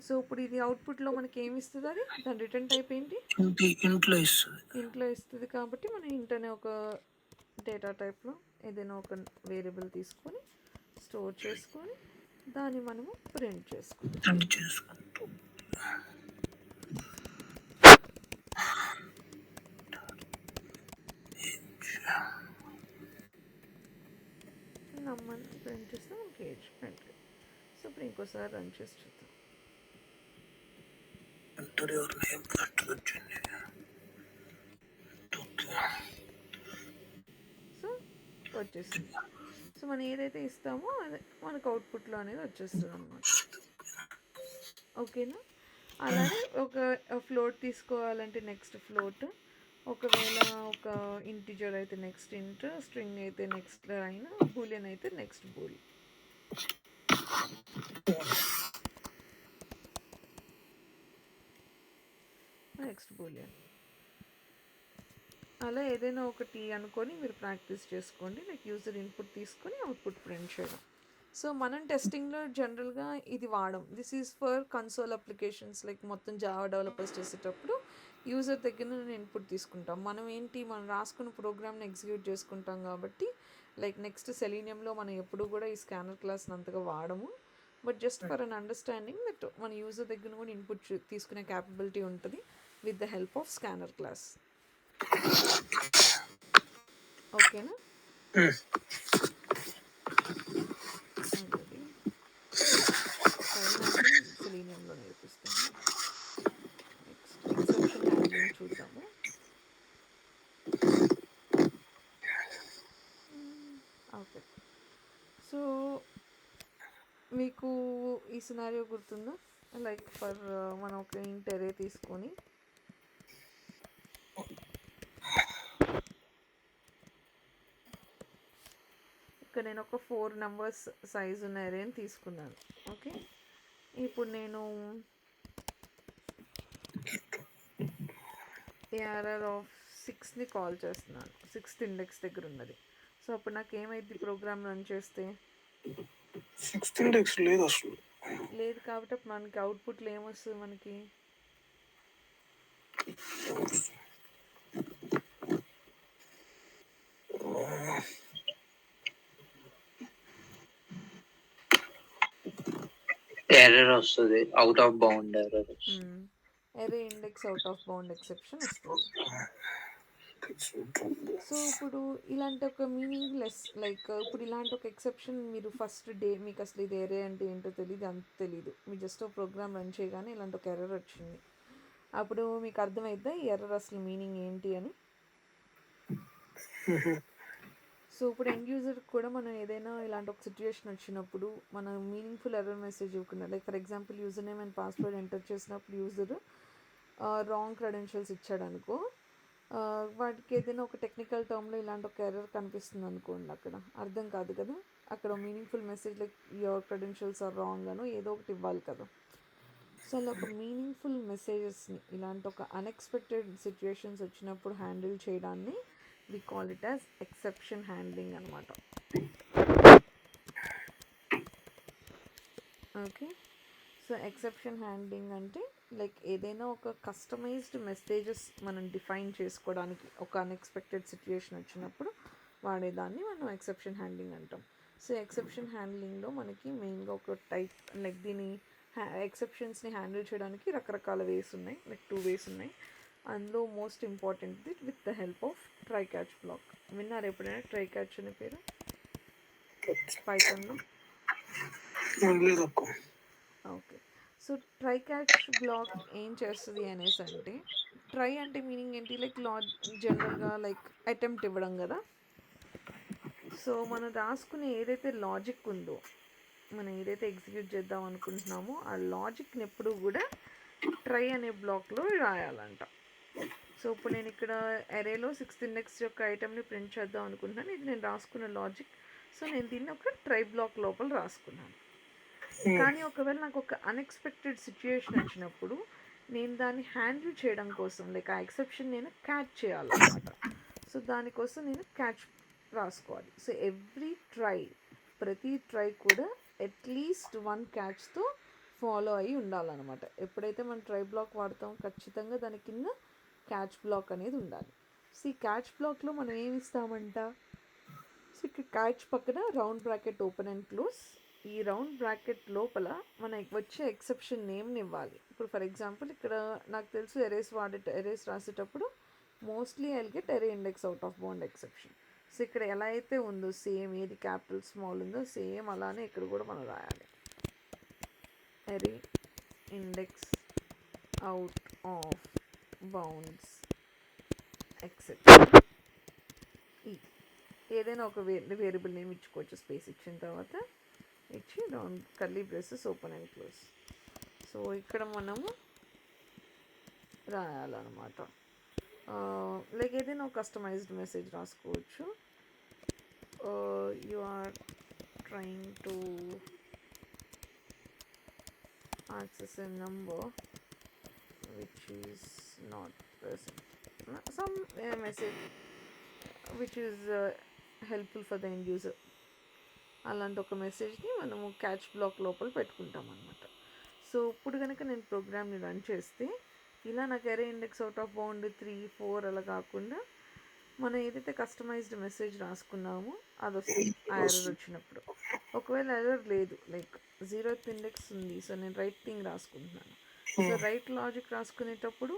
సో ఇప్పుడు ఇది అవుట్పుట్లో మనకి ఏమి ఇస్తుంది, అది దాని రిటర్న్ టైప్ ఏంటి, ఇంట్లో ఇస్తుంది కాబట్టి మనం ఇంట్ అనే ఒక డేటా టైప్లో ఏదైనా ఒక వేరియబుల్ తీసుకొని స్టోర్ చేసుకొని దాన్ని మనము ప్రింట్ చేసుకుంటాం. నమ్మని ప్రింట్ చేస్తే మనకి ఏజ్ ప్రింట్. సో ఇప్పుడు ఇంకోసారి రన్ చేసి చూద్దాం. సో వచ్చేసింది. సో మనం ఏదైతే ఇస్తామో అదే మనకు అవుట్పుట్లో అనేది వచ్చేస్తుంది అన్నమాట. ఓకేనా. అలానే ఒక ఫ్లోట్ తీసుకోవాలంటే నెక్స్ట్ ఫ్లోట్, ఒకవేళ ఒక ఇంటిజర్ అయితే నెక్స్ట్ ఇంట్, స్ట్రింగ్ అయితే నెక్స్ట్ లైన్, బూలియన్ అయితే నెక్స్ట్ బూల్. నెక్స్ట్ బూలియన్ అలా ఏదైనా ఒకటి అనుకొని మీరు ప్రాక్టీస్ చేసుకోండి. లైక్ యూజర్ ఇన్పుట్ తీసుకొని అవుట్పుట్ ప్రింట్ చేయడం. సో మనం టెస్టింగ్లో జనరల్గా ఇది వాడడం, this is for console applications. Like మొత్తం జావా డెవలపర్స్ చేసేటప్పుడు యూజర్ దగ్గర నేను ఇన్పుట్ తీసుకుంటాం. మనం ఏంటి, మనం రాసుకున్న ప్రోగ్రామ్ని ఎగ్జిక్యూట్ చేసుకుంటాం కాబట్టి లైక్ నెక్స్ట్ సెలీనియంలో మనం ఎప్పుడు కూడా ఈ స్కానర్ క్లాస్ని అంతగా వాడము. But just for an understanding that మన యూజర్ దగ్గర కూడా ఇన్పుట్ తీసుకునే క్యాపబిలిటీ ఉంటుంది with the help of scanner class. ఓకేనా. సినారియో గుర్తుందా? లైక్ ఫర్ మనం ఒక ఇంట్ అరే తీసుకొని ఇక్కడ నేను ఒక 4 నెంబర్స్ సైజ్ ఉన్న అరేని తీసుకున్నాను. ఓకే, ఇప్పుడు నేను ఏఆర్ఆర్ ఆఫ్ 6ని కాల్ చేస్తున్నాను. 6th ఇండెక్స్ దగ్గర ఉన్నది. సో అప్పుడు నాకు ఏమైంది ప్రోగ్రామ్ రన్ చేస్తే? 6th ఇండెక్స్ లేదు అసలు. లేదు కాబట్టి అప్పుడు మనకి అవుట్పుట్లో ఏమొస్తుంది? మనకి ఎర్రర్ వస్తుంది, అవుట్ ఆఫ్ బౌండ్ ఎర్రర్. అరే index out of bound exception వస్తుంది. సో ఇప్పుడు ఇలాంటి ఒక మీనింగ్లెస్ లైక్ ఇప్పుడు ఇలాంటి ఒక ఎక్సెప్షన్ మీరు ఫస్ట్ డే మీకు అసలు ఇది ఎరే అంటే ఏంటో తెలియదు, అంత తెలియదు, మీరు జస్ట్ ఒక ప్రోగ్రామ్ రన్ చేయగానే ఇలాంటి ఒక ఎర్రర్ వచ్చింది. అప్పుడు మీకు అర్థమైద్దా ఈ ఎర్రర్ అసలు మీనింగ్ ఏంటి అని? సో ఇప్పుడు ఎండ్ యూజర్ కూడా మనం ఏదైనా ఇలాంటి ఒక సిచ్యువేషన్ వచ్చినప్పుడు మనం మీనింగ్ఫుల్ ఎర్రర్ మెసేజ్ ఇవ్వకుండా, like for example user name and password enter చేసినప్పుడు యూజర్ రాంగ్ క్రెడెన్షియల్స్ ఇచ్చాడు అనుకో, వాటికి ఏదైనా ఒక టెక్నికల్ టర్మ్లో ఇలాంటి ఒక ఎర్రర్ కనిపిస్తుంది అనుకోండి, అక్కడ అర్థం కాదు కదా, అక్కడ meaningful message like your credentials are wrong అనో ఏదో ఒకటి ఇవ్వాలి కదా. సో అలా ఒక మీనింగ్ఫుల్ మెసేజెస్ని ఇలాంటి ఒక అన్ఎక్స్పెక్టెడ్ సిచ్యువేషన్స్ వచ్చినప్పుడు హ్యాండిల్ చేయడాన్ని we call it as exception handling అనమాట. ఓకే, సో ఎక్సెప్షన్ హ్యాండ్లింగ్ అంటే లైక్ ఏదైనా ఒక కస్టమైజ్డ్ మెసేజెస్ మనం డిఫైన్ చేసుకోవడానికి ఒక అన్ఎక్స్పెక్టెడ్ సిచ్యుయేషన్ వచ్చినప్పుడు వాడేదాన్ని మనం ఎక్సెప్షన్ హ్యాండ్లింగ్ అంటాం. సో ఎక్సెప్షన్ హ్యాండ్లింగ్లో మనకి మెయిన్గా ఒక టైప్ లైక్ దీని ఎక్సెప్షన్స్ని హ్యాండిల్ చేయడానికి రకరకాల వేస్ ఉన్నాయి, లైక్ 2 వేస్ ఉన్నాయి. అందులో మోస్ట్ ఇంపార్టెంట్ది with the help of try catch block. విన్నారు ఎప్పుడైనా ట్రై క్యాచ్ అనే పేరు పైథాన్లో? Okay, so try catch block ఏం చేస్తుంది అనేసి అంటే, ట్రై అంటే మీనింగ్ ఏంటి, లైక్ జనరల్గా లైక్ అటెంప్ట్ ఇవ్వడం కదా. సో మనం రాసుకునే ఏదైతే లాజిక్ ఉందో, మనం ఏదైతే ఎగ్జిక్యూట్ చేద్దాం అనుకుంటున్నామో ఆ లాజిక్ని ఎప్పుడు కూడా ట్రై అనే బ్లాక్లో రాయాలంట. సో ఇప్పుడు నేను ఇక్కడ అరేలో 6th ఇండెక్స్ యొక్క ఐటెంని ప్రింట్ చేద్దాం అనుకుంటున్నాను, ఇది నేను రాసుకున్న లాజిక్. సో నేను దీన్ని ఒక ట్రై బ్లాక్ లోపల రాసుకున్నాను. కానీ ఒకవేళ నాకు ఒక అన్ఎక్స్పెక్టెడ్ సిచ్యుయేషన్ వచ్చినప్పుడు నేను దాన్ని హ్యాండిల్ చేయడం కోసం లైక్ ఆ ఎక్సెప్షన్ నేను క్యాచ్ చేయాలన్నమాట. సో దానికోసం నేను క్యాచ్ రాసుకోవాలి. సో ప్రతి ట్రై కూడా అట్లీస్ట్ 1 క్యాచ్తో ఫాలో అయ్యి ఉండాలన్నమాట. ఎప్పుడైతే మనం ట్రై బ్లాక్ వాడతాం ఖచ్చితంగా దాని కింద క్యాచ్ బ్లాక్ అనేది ఉండాలి. సో ఈ క్యాచ్ బ్లాక్లో మనం ఏమి ఇస్తామంట, సో ఇక్కడ క్యాచ్ పక్కన round bracket open and close, ఈ రౌండ్ బ్రాకెట్ లోపల మనకి వచ్చే ఎక్సెప్షన్ నేమ్ని ఇవ్వాలి. ఇప్పుడు ఫర్ ఎగ్జాంపుల్ ఇక్కడ నాకు తెలుసు ఎరేస్ రాసేటప్పుడు మోస్ట్లీ ఐ విల్ గెట్ అరే index out of bound exception. So ఇక్కడ ఎలా అయితే ఉందో సేమ్ ఏది క్యాపిటల్ స్మాల్ ఉందో సేమ్ అలానే ఇక్కడ కూడా మనం రాయాలి, array index out of bounds exception. ఏదైనా ఒక వేరియబుల్ నేమ్ ఇచ్చుకోవచ్చు, స్పేస్ ఇచ్చిన తర్వాత ఇచ్చి round curly braces open and close. So ఇక్కడ మనము రాయాలన్నమాట. లైక్ ఏదైనా ఒక కస్టమైజ్డ్ మెసేజ్ రాసుకోవచ్చు. You are trying to access a number which is not present, some message which is helpful for the end user. అలాంటి ఒక మెసేజ్ని మనము క్యాచ్ బ్లాక్ లోపల పెట్టుకుంటాం అనమాట. సో ఇప్పుడు కనుక నేను ప్రోగ్రామ్ని రన్ చేస్తే ఇలా నాకు అరే ఇండెక్స్ అవుట్ ఆఫ్ బౌండ్ 3, 4 అలా కాకుండా మనం ఏదైతే కస్టమైజ్డ్ మెసేజ్ రాసుకున్నామో అది వస్తుంది ఆ ఎర్రర్ వచ్చినప్పుడు. ఒకవేళ ఎర్రర్ లేదు, లైక్ 0th ఇండెక్స్ ఉంది, సో నేను రైట్ థింగ్ రాసుకుంటున్నాను. సో రైట్ లాజిక్ రాసుకునేటప్పుడు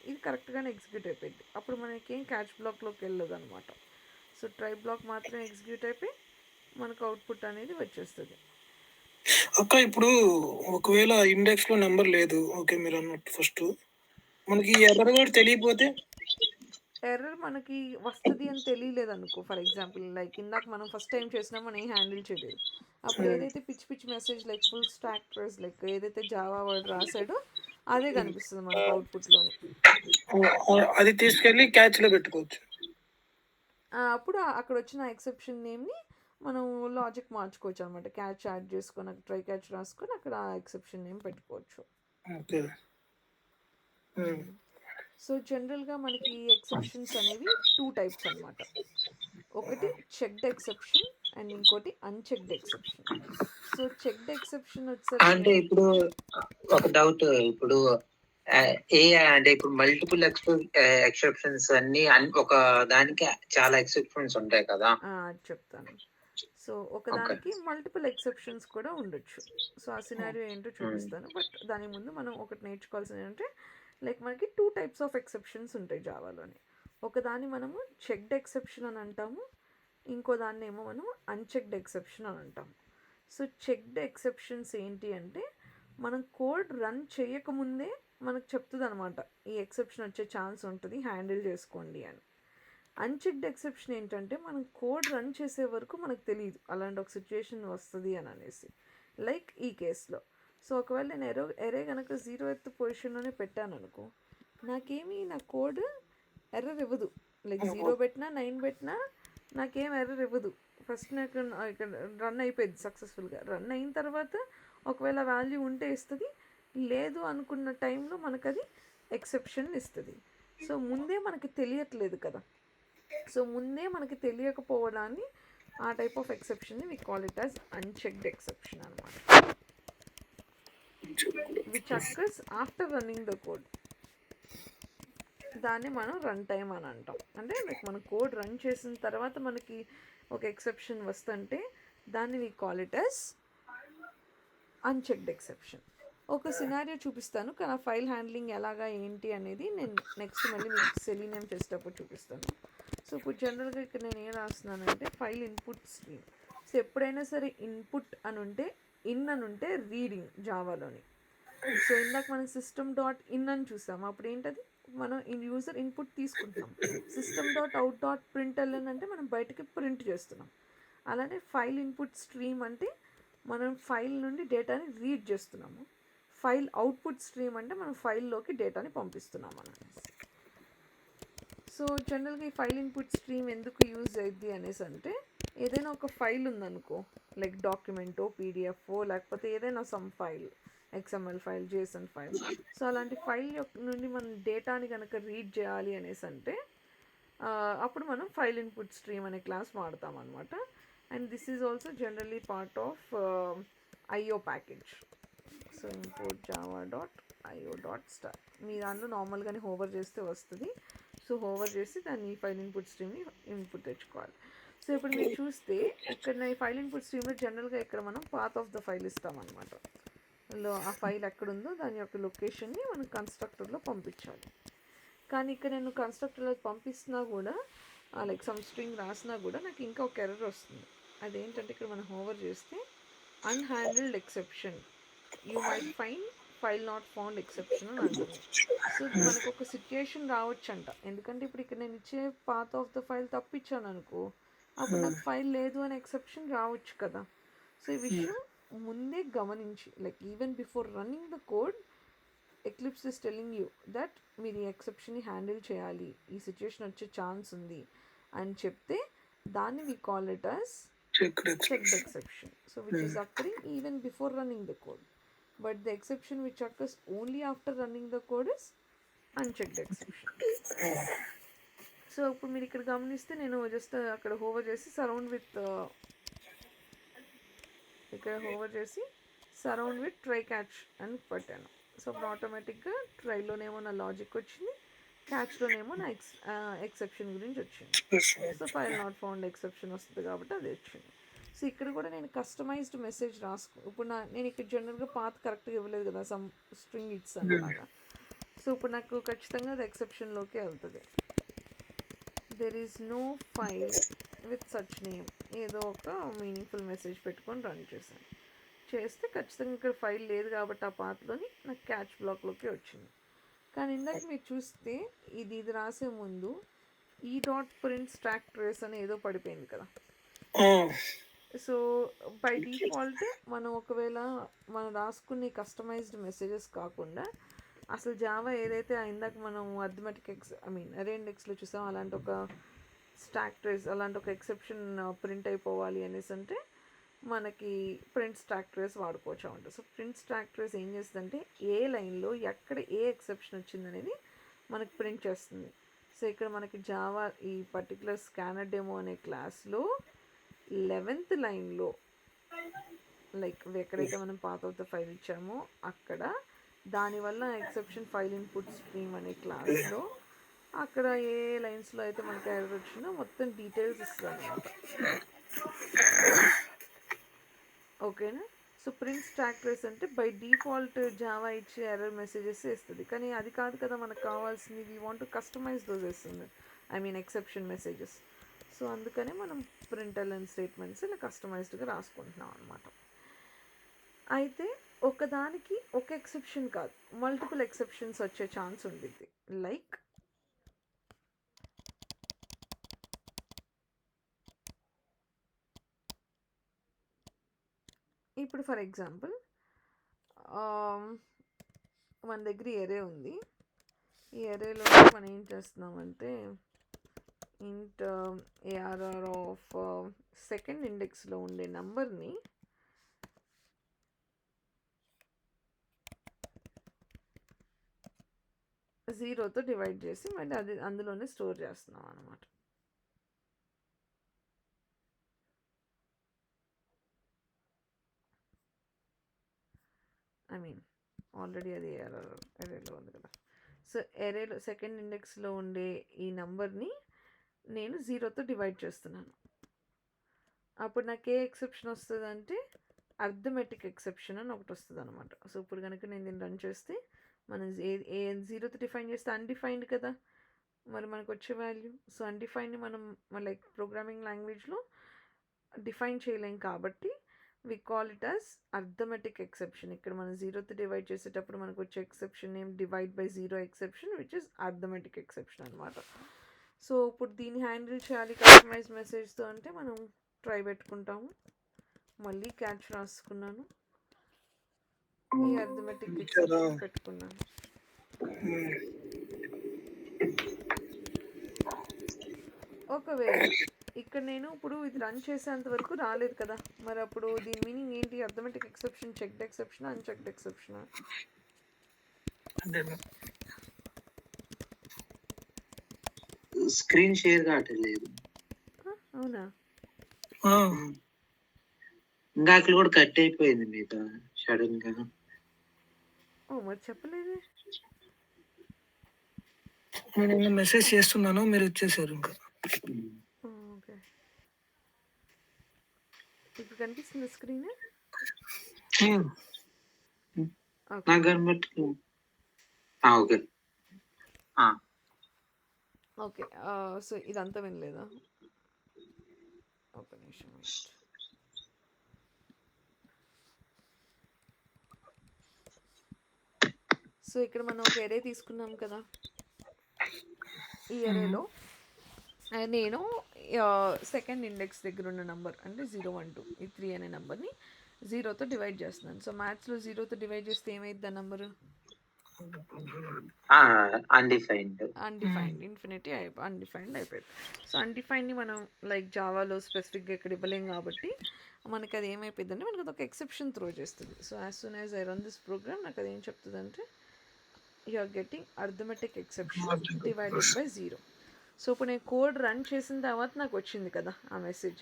ఇది కరెక్ట్గానే ఎగ్జిక్యూట్ అయిపోయింది, అప్పుడు మనకేం క్యాచ్ బ్లాక్లోకి వెళ్ళదు అనమాట. సో ట్రై బ్లాక్ మాత్రం ఎగ్జిక్యూట్ అయిపోయి మనకు అవుట్పుట్ అనేది వచ్చేస్తుంది. అక్క ఇప్పుడు ఒకవేళ ఇండెక్స్ లో నెంబర్ లేదు, ఓకే మీరు అన్నట్టు ఫస్ట్ మనకి ఎర్రర్ కూడా తెలియకపోతే ఎర్రర్ మనకి వస్తది అని తెలియలేదనుకో, ఫర్ ఎగ్జాంపుల్ లైక్ ఇందాక మనం ఫస్ట్ టైం చేసినా మనం ఏం హ్యాండిల్ చేయలేదు. అప్పుడు ఏదైతే పిచ్చి పిచ్చి message like full stock trace like ఏదైతే జావా వర్డ్ రాసాడో అదే కనిపిస్తుంది మనకు అవుట్పుట్లోని. అది తీసుకెళ్ళి క్యాచ్ లో పెట్టుకోవచ్చు. అప్పుడు అక్కడ వచ్చిన ఎక్సెప్షన్ నేమ్ని మనం లాజిక్ మార్చుకోవచ్చు అనమాట. క్యాచ్ యాడ్ చేసుకొని ట్రై క్యాచ్ రాసుకొని అక్కడ ఎక్సెప్షన్ నేమ్ పెట్టుకోవచ్చు. ఓకే. సో జనరల్గా మనకి ఎక్సెప్షన్స్ అనేవి 2 టైప్స్ అనమాట. ఒకటి చెక్డ్ ఎక్సెప్షన్ అండ్ ఇంకోటి unchecked exception. So checked exception అంటే వచ్చేసరికి ఇప్పుడు ఒక డౌట్, ఇప్పుడు ఏ అంటే ఇప్పుడు మల్టిపుల్ ఎక్సెప్షన్స్ అన్ని ఒక దానికి చాలా ఎక్సెప్షన్స్ ఉంటాయి కదా. చెప్తాను. సో ఒకదానికి మల్టిపుల్ ఎక్సెప్షన్స్ కూడా ఉండొచ్చు. సో ఆ సినారియో ఏంటో చూపిస్తాను. బట్ దాని ముందు మనం ఒకటి నేర్చుకోవాల్సింది ఏంటంటే లైక్ మనకి 2 టైప్స్ ఆఫ్ ఎక్సెప్షన్స్ ఉంటాయి జావాలోని. ఒకదాన్ని మనము చెక్డ్ ఎక్సెప్షన్ అని అంటాము, ఇంకో దాన్ని ఏమో మనం అన్చెక్డ్ ఎక్సెప్షన్ అని అంటాము. సో చెక్డ్ ఎక్సెప్షన్స్ ఏంటి అంటే మనం కోడ్ రన్ చేయకముందే మనకు చెప్తుంది అనమాట, ఈ ఎక్సెప్షన్ వచ్చే ఛాన్స్ ఉంటుంది, హ్యాండిల్ చేసుకోండి అని. అన్చెక్డ్ ఎక్సెప్షన్ ఏంటంటే మనం కోడ్ రన్ చేసే వరకు మనకు తెలియదు అలాంటి ఒక సిచ్యుయేషన్ వస్తుంది అని అనేసి. లైక్ ఈ కేసులో, సో ఒకవేళ నేను ఎరే కనుక 0th పొజిషన్లోనే పెట్టాను అనుకో, నాకేమి నా కోడ్ ఎర్రర్ ఇవ్వదు. లైక్ 0 పెట్టినా 9 పెట్టినా నాకేం ఎర్రర్ ఇవ్వదు. ఫస్ట్ నాకు ఇక్కడ రన్ అయిపోయింది సక్సెస్ఫుల్గా. రన్ అయిన తర్వాత ఒకవేళ వాల్యూ ఉంటే ఇస్తుంది, లేదు అనుకున్న టైంలో మనకు అది ఎక్సెప్షన్ ఇస్తుంది. సో ముందే మనకి తెలియట్లేదు కదా. సో ముందే మనకి తెలియకపోవడాన్ని ఆ టైప్ ఆఫ్ ఎక్సెప్షన్ని we call it as unchecked exception అనమాట, which occurs after running the code. దాన్ని మనం రన్ టైమ్ అని అంటాం. అంటే లైక్ మన కోడ్ రన్ చేసిన తర్వాత మనకి ఒక ఎక్సెప్షన్ వస్తుంటే దాన్ని we call it as unchecked exception. ఒక సినారియో చూపిస్తాను, కానీ ఆ ఫైల్ హ్యాండ్లింగ్ ఎలాగా ఏంటి అనేది నేను నెక్స్ట్ మళ్ళీ మీకు సెలీనియం చేసేటప్పుడు చూపిస్తాను. సో ఇప్పుడు జనరల్గా ఇక్కడ నేను ఏం రాస్తున్నానంటే ఫైల్ ఇన్పుట్ స్ట్రీమ్. సో ఎప్పుడైనా సరే ఇన్పుట్ అని ఉంటే ఇన్ అని ఉంటే రీడింగ్ జావాలోని. సో ఇందాక మనం సిస్టమ్ డాట్ ఇన్ అని చూసాము, అప్పుడు ఏంటది మనం యూజర్ ఇన్పుట్ తీసుకుంటున్నాం. System dot out dot println అంటే మనం బయటకి ప్రింట్ చేస్తున్నాం. అలానే ఫైల్ ఇన్పుట్ స్ట్రీమ్ అంటే మనం ఫైల్ నుండి డేటాని రీడ్ చేస్తున్నాము. ఫైల్ అవుట్పుట్ స్ట్రీమ్ అంటే మనం ఫైల్లోకి డేటాని పంపిస్తున్నాం అనేసి. సో జనరల్గా ఈ ఫైల్ ఇన్పుట్ స్ట్రీమ్ ఎందుకు యూజ్ అయ్యిద్ది అనేసి అంటే, ఏదైనా ఒక ఫైల్ ఉందనుకో, లైక్ డాక్యుమెంటో పీడిఎఫ్ లేకపోతే ఏదైనా some file, XML file, JSON file. So అలాంటి ఫైల్ నుండి మనం డేటాని కనుక రీడ్ చేయాలి అనేసి అంటే అప్పుడు మనం ఫైల్ ఇన్పుట్ స్ట్రీమ్ అనే క్లాస్ వాడతాం అనమాట. And this is also generally part of IO package. So import Java dot IO dot star, మీ దాంట్లో నార్మల్గానే హోవర్ చేస్తే వస్తుంది. సో హోవర్ చేసి దాన్ని ఫైల్ ఇన్పుట్ స్ట్రీమ్ని ఇన్పుట్ తెచ్చుకోవాలి. సో ఇప్పుడు మీరు చూస్తే ఇక్కడ ఈ ఫైల్ ఇన్పుట్ స్ట్రీమ్లో జనరల్గా ఇక్కడ మనం పాత్ ఆఫ్ ద ఫైల్ ఇస్తామన్నమాట. ఆ ఫైల్ ఎక్కడుందో దాని యొక్క లొకేషన్ని మనం కన్స్ట్రక్టర్లో పంపించాలి. కానీ ఇక్కడ నేను కన్స్ట్రక్టర్లో పంపిస్తున్నా కూడా లైక్ సమ్ స్ట్రింగ్ రాసినా కూడా నాకు ఇంకా ఒక ఎర్రర్ వస్తుంది. అదేంటంటే ఇక్కడ మనం హోవర్ చేస్తే unhandled exception, you might find file not found exception అని అంటుంది. సో మనకు ఒక సిచ్యుయేషన్ రావచ్చు అంట, ఎందుకంటే ఇప్పుడు ఇక్కడ నేను ఇచ్చే పాత్ ఆఫ్ ద ఫైల్ తప్పించాను అనుకో, అప్పుడు నాకు ఫైల్ లేదు అనే ఎక్సెప్షన్ రావచ్చు కదా. సో ఈ విషయం ముందే గమనించి, like even before running the code eclipse is telling you that మీరు ఈ ఎక్సెప్షన్ని హ్యాండిల్ చేయాలి, ఈ సిచ్యుయేషన్ వచ్చే ఛాన్స్ ఉంది అని చెప్తే దాన్ని we call it as checked exception. So which is occurring even before running the code. But the exception which occurs only after running the code is unchecked exception. So ఇప్పుడు మీరు ఇక్కడ గమనిస్తే నేను జస్ట్ అక్కడ హోవర్ చేసి surround with ఇక్కడ hover చేసి surround with try catch అని పెట్టాను. సో అప్పుడు ఆటోమేటిక్గా ట్రైలోనేమో నా లాజిక్ వచ్చింది, క్యాచ్లోనేమో నా ఎక్సెప్షన్ గురించి వచ్చింది. So file not found exception వస్తుంది కాబట్టి అది వచ్చింది. సో ఇక్కడ కూడా నేను కస్టమైజ్డ్ మెసేజ్ ఇప్పుడు నేను ఇక్కడ జనరల్గా పాత్ కరెక్ట్గా ఇవ్వలేదు కదా, సమ్ స్ట్రింగ్ ఇట్స్ అలాగా. సో ఇప్పుడు నాకు ఖచ్చితంగా అది ఎక్సెప్షన్లోకే వెళ్తుంది. There is no file with such name, ఏదో ఒక మీనింగ్ఫుల్ మెసేజ్ పెట్టుకొని రన్ చేస్తే ఖచ్చితంగా ఇక్కడ ఫైల్ లేదు కాబట్టి ఆ పాత్లోని నాకు క్యాచ్ బ్లాక్లోకి వచ్చింది. కానీ ఇందాక మీరు చూస్తే ఇది రాసే ముందు ఈ డాట్ ప్రింట్ స్టాక్ ట్రేస్ అని ఏదో పడిపోయింది కదా. సో బై డిఫాల్ట్ మనం ఒకవేళ మనం రాసుకునే కస్టమైజ్డ్ మెసేజెస్ కాకుండా అసలు జావా ఏదైతే ఇందాక మనం అర్థమెటిక్ అరే ఇండెక్స్లో చూసాం అలాంటి ఒక స్టాక్ ట్రేస్ అలాంటి ఒక ఎక్సెప్షన్ ప్రింట్ అయిపోవాలి అనేసి అంటే మనకి ప్రింట్ స్టాక్ ట్రేస్ వాడుకోవచ్చు అంట. సో ప్రింట్ స్టాక్ ట్రేస్ ఏం చేస్తుందంటే ఏ లైన్లో ఎక్కడ ఏ ఎక్సెప్షన్ వచ్చిందనేది మనకి ప్రింట్ చేస్తుంది. సో ఇక్కడ మనకి జావా ఈ పర్టికులర్ స్కానర్ డెమో అనే క్లాస్లో 11th లైన్లో లైక్ ఎక్కడైతే మనం పాత్ ఆఫ్ ద ఫైల్ ఇచ్చామో అక్కడ దానివల్ల ఎక్సెప్షన్ ఫైల్ ఇన్పుట్ స్ట్రీమ్ అనే క్లాస్లో అక్కడ ఏ లైన్స్లో అయితే మనకి ఎర్రర్ వచ్చిందో మొత్తం డీటెయిల్స్ ఇస్తుంది అనమాట. ఓకేనా. సో ప్రింట్ స్టాక్ ట్రేస్ అంటే బై డిఫాల్ట్ జావా ఇచ్చే ఎర్రర్ మెసేజెస్ ఇస్తుంది, కానీ అది కాదు కదా మనకు కావాల్సింది. We want to customize those ఇస్తుంది, ఎక్సెప్షన్ మెసేజెస్. సో అందుకనే మనం ప్రింట్ఎల్ఎన్ స్టేట్మెంట్స్ ఇలా కస్టమైజ్డ్గా రాసుకుంటున్నాం అనమాట. అయితే ఒకదానికి ఒక ఎక్సెప్షన్ కాదు, మల్టిపుల్ ఎక్సెప్షన్స్ వచ్చే ఛాన్స్ ఉంటుంది. లైక్ ఇప్పుడు ఫర్ ఎగ్జాంపుల్ మన దగ్గర ఎరే ఉంది. ఈ ఎరేలో మనం ఏం చేస్తున్నామంటే ఇంట్ ఏఆర్ఆర్ ఆఫ్ సెకండ్ ఇండెక్స్లో ఉండే నంబర్ని జీరోతో డివైడ్ చేసి మళ్ళీ అది అందులోనే స్టోర్ చేస్తున్నాం అనమాట. ఆల్రెడీ అది ఎరేలో ఉంది కదా. సో ఎరేలో సెకండ్ ఇండెక్స్లో ఉండే ఈ నంబర్ని నేను జీరోతో డివైడ్ చేస్తున్నాను. అప్పుడు నాకు ఏ ఎక్సెప్షన్ వస్తుంది అంటే అర్థమెటిక్ ఎక్సెప్షన్ అని ఒకటి వస్తుంది అనమాట. సో ఇప్పుడు కనుక నేను దీన్ని రన్ చేస్తే మనం ఏ జీరోతో డిఫైన్ చేస్తే అన్డిఫైన్డ్ కదా మరి మనకు వచ్చే వాల్యూ. సో అన్డిఫైన్డ్ మనం లైక్ ప్రోగ్రామింగ్ లాంగ్వేజ్లో డిఫైన్ చేయలేం కాబట్టి we call it as arithmetic exception. ఇక్కడ మనం జీరోతో డివైడ్ చేసేటప్పుడు మనకు వచ్చే exception name divide by zero exception which is arithmetic exception అనమాట. సో ఇప్పుడు దీన్ని హ్యాండిల్ చేయాలి కస్టమైజ్ మెసేజ్తో అంటే మనం ట్రై పెట్టుకుంటాము. మళ్ళీ క్యాచ్ రాసుకున్నాను, ఈ అర్థమెటిక్ ఎక్సెప్షన్ పెట్టుకున్నాను. ఒకవేళ ఇక్కడ నేను ఇప్పుడు ఇది రన్ చేసేంత వరకు రాలేదు కదా, మరి అప్పుడు దీని మీనింగ్ ఏంటి? Arithmetic exception checked exception unchecked exception? Screen share కావట్లేదు. అవునా? ఇందాక కూడా కట్ అయిపోయింది మీతో సడన్ గా. ఓ మరి చెప్పలేదే. నేను మెసేజ్ చేస్తున్నాను, మీరు వచ్చేసారు ఇంకా. ఓకే, ఇప్పుడు కనిపిస్తుంది స్క్రీన్. నాకు కనబట్టు. Okay okay. సో ఇదంతా వినలేదా? ఒక నిమిషం. సో ఇక్కడ మనం ఒక ఎరే తీసుకున్నాం కదా. ఈ ఎరేలో నేను సెకండ్ ఇండెక్స్ దగ్గర ఉన్న నెంబర్ అంటే 012 ఈ 3 అనే నెంబర్ని జీరోతో డివైడ్ చేస్తున్నాను. సో మ్యాథ్స్లో జీరోతో డివైడ్ చేస్తే ఏమైంది ఆ నెంబరు? అన్డిఫైన్డ్ ఇన్ఫినిటీ అన్డిఫైన్డ్ అయిపోయింది. సో అన్డిఫైన్డ్ని మనం లైక్ జావాలో స్పెసిఫిక్గా ఇక్కడ ఇవ్వలేం కాబట్టి మనకి అది ఏమైపోయింది అంటే మనకి అది ఒక ఎక్సెప్షన్ త్రో చేస్తుంది. So as soon as I run this program నాకు అది ఏం చెప్తుంది అంటే you are getting arithmetic exception divided by 0. So ఇప్పుడు నేను కోడ్ రన్ చేసిన తర్వాత నాకు వచ్చింది కదా ఆ మెసేజ్.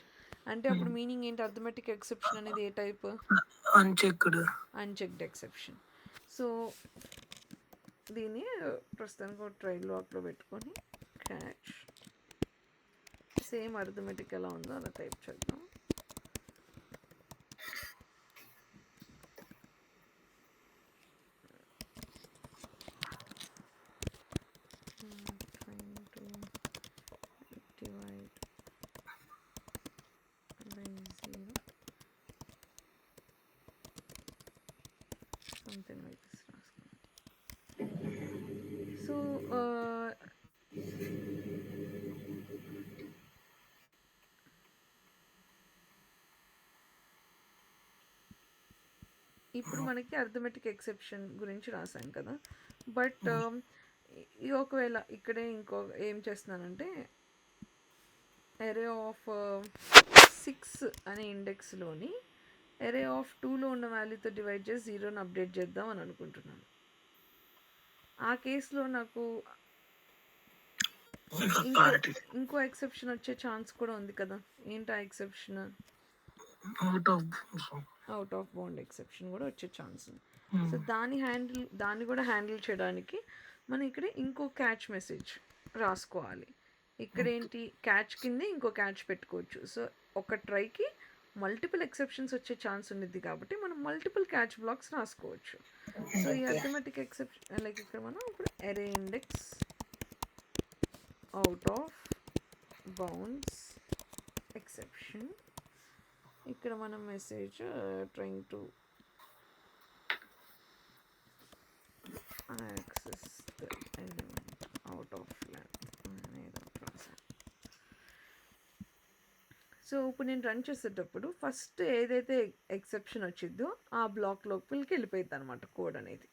అంటే అప్పుడు మీనింగ్ ఏంటి? అర్థమెటిక్ ఎక్సెప్షన్ అనేది ఏ టైప్? Unchecked exception. సో దీన్ని ప్రస్తుతానికి ఒక ట్రైల్ లాక్లో పెట్టుకొని క్యాచ్ సేమ్ అర్థమెటిక్ ఎలా ఉందో అలా టైప్ చేద్దాం. Something like this. So ఇప్పుడు మనకి అర్థమెటిక్ ఎక్సెప్షన్ గురించి రాసాం కదా. బట్ ఒకవేళ ఇక్కడే ఇంకో ఏం చేస్తున్నానంటే ఎరే ఆఫ్ 6 అనే ఇండెక్స్లోని ఎరే ఆఫ్ 2లో ఉన్న వాల్యూతో డివైడ్ చేసి 0ని అప్డేట్ చేద్దాం అని అనుకుంటున్నాను. ఆ కేసులో నాకు ఇంకో ఎక్సెప్షన్ వచ్చే ఛాన్స్ కూడా ఉంది కదా. ఏంటి ఆ exception? Out of bound exception కూడా వచ్చే ఛాన్స్ ఉంది. సో దాన్ని కూడా హ్యాండిల్ చేయడానికి మనం ఇక్కడ ఇంకో క్యాచ్ మెసేజ్ రాసుకోవాలి. ఇక్కడ ఏంటి, క్యాచ్ కిందే ఇంకో క్యాచ్ పెట్టుకోవచ్చు. సో ఒక ట్రైకి మల్టిపుల్ ఎక్సెప్షన్స్ వచ్చే ఛాన్స్ ఉంది కాబట్టి మనం మల్టిపుల్ క్యాచ్ బ్లాక్స్ రాసుకోవచ్చు. సో ఈ అథమెటిక్ ఎక్సెప్షన్ లైక్ ఇక్కడ మనం ఇప్పుడు array index out of bounds exception, ఇక్కడ మనం message trying to access the element out of length అనేది రాసాను. సో ఇప్పుడు నేను రన్ చేసేటప్పుడు ఫస్ట్ ఏదైతే ఎక్సెప్షన్ వచ్చిందో ఆ బ్లాక్ లోపలికి వెళ్ళిపోయింది అనమాట కోడ్ అనేది.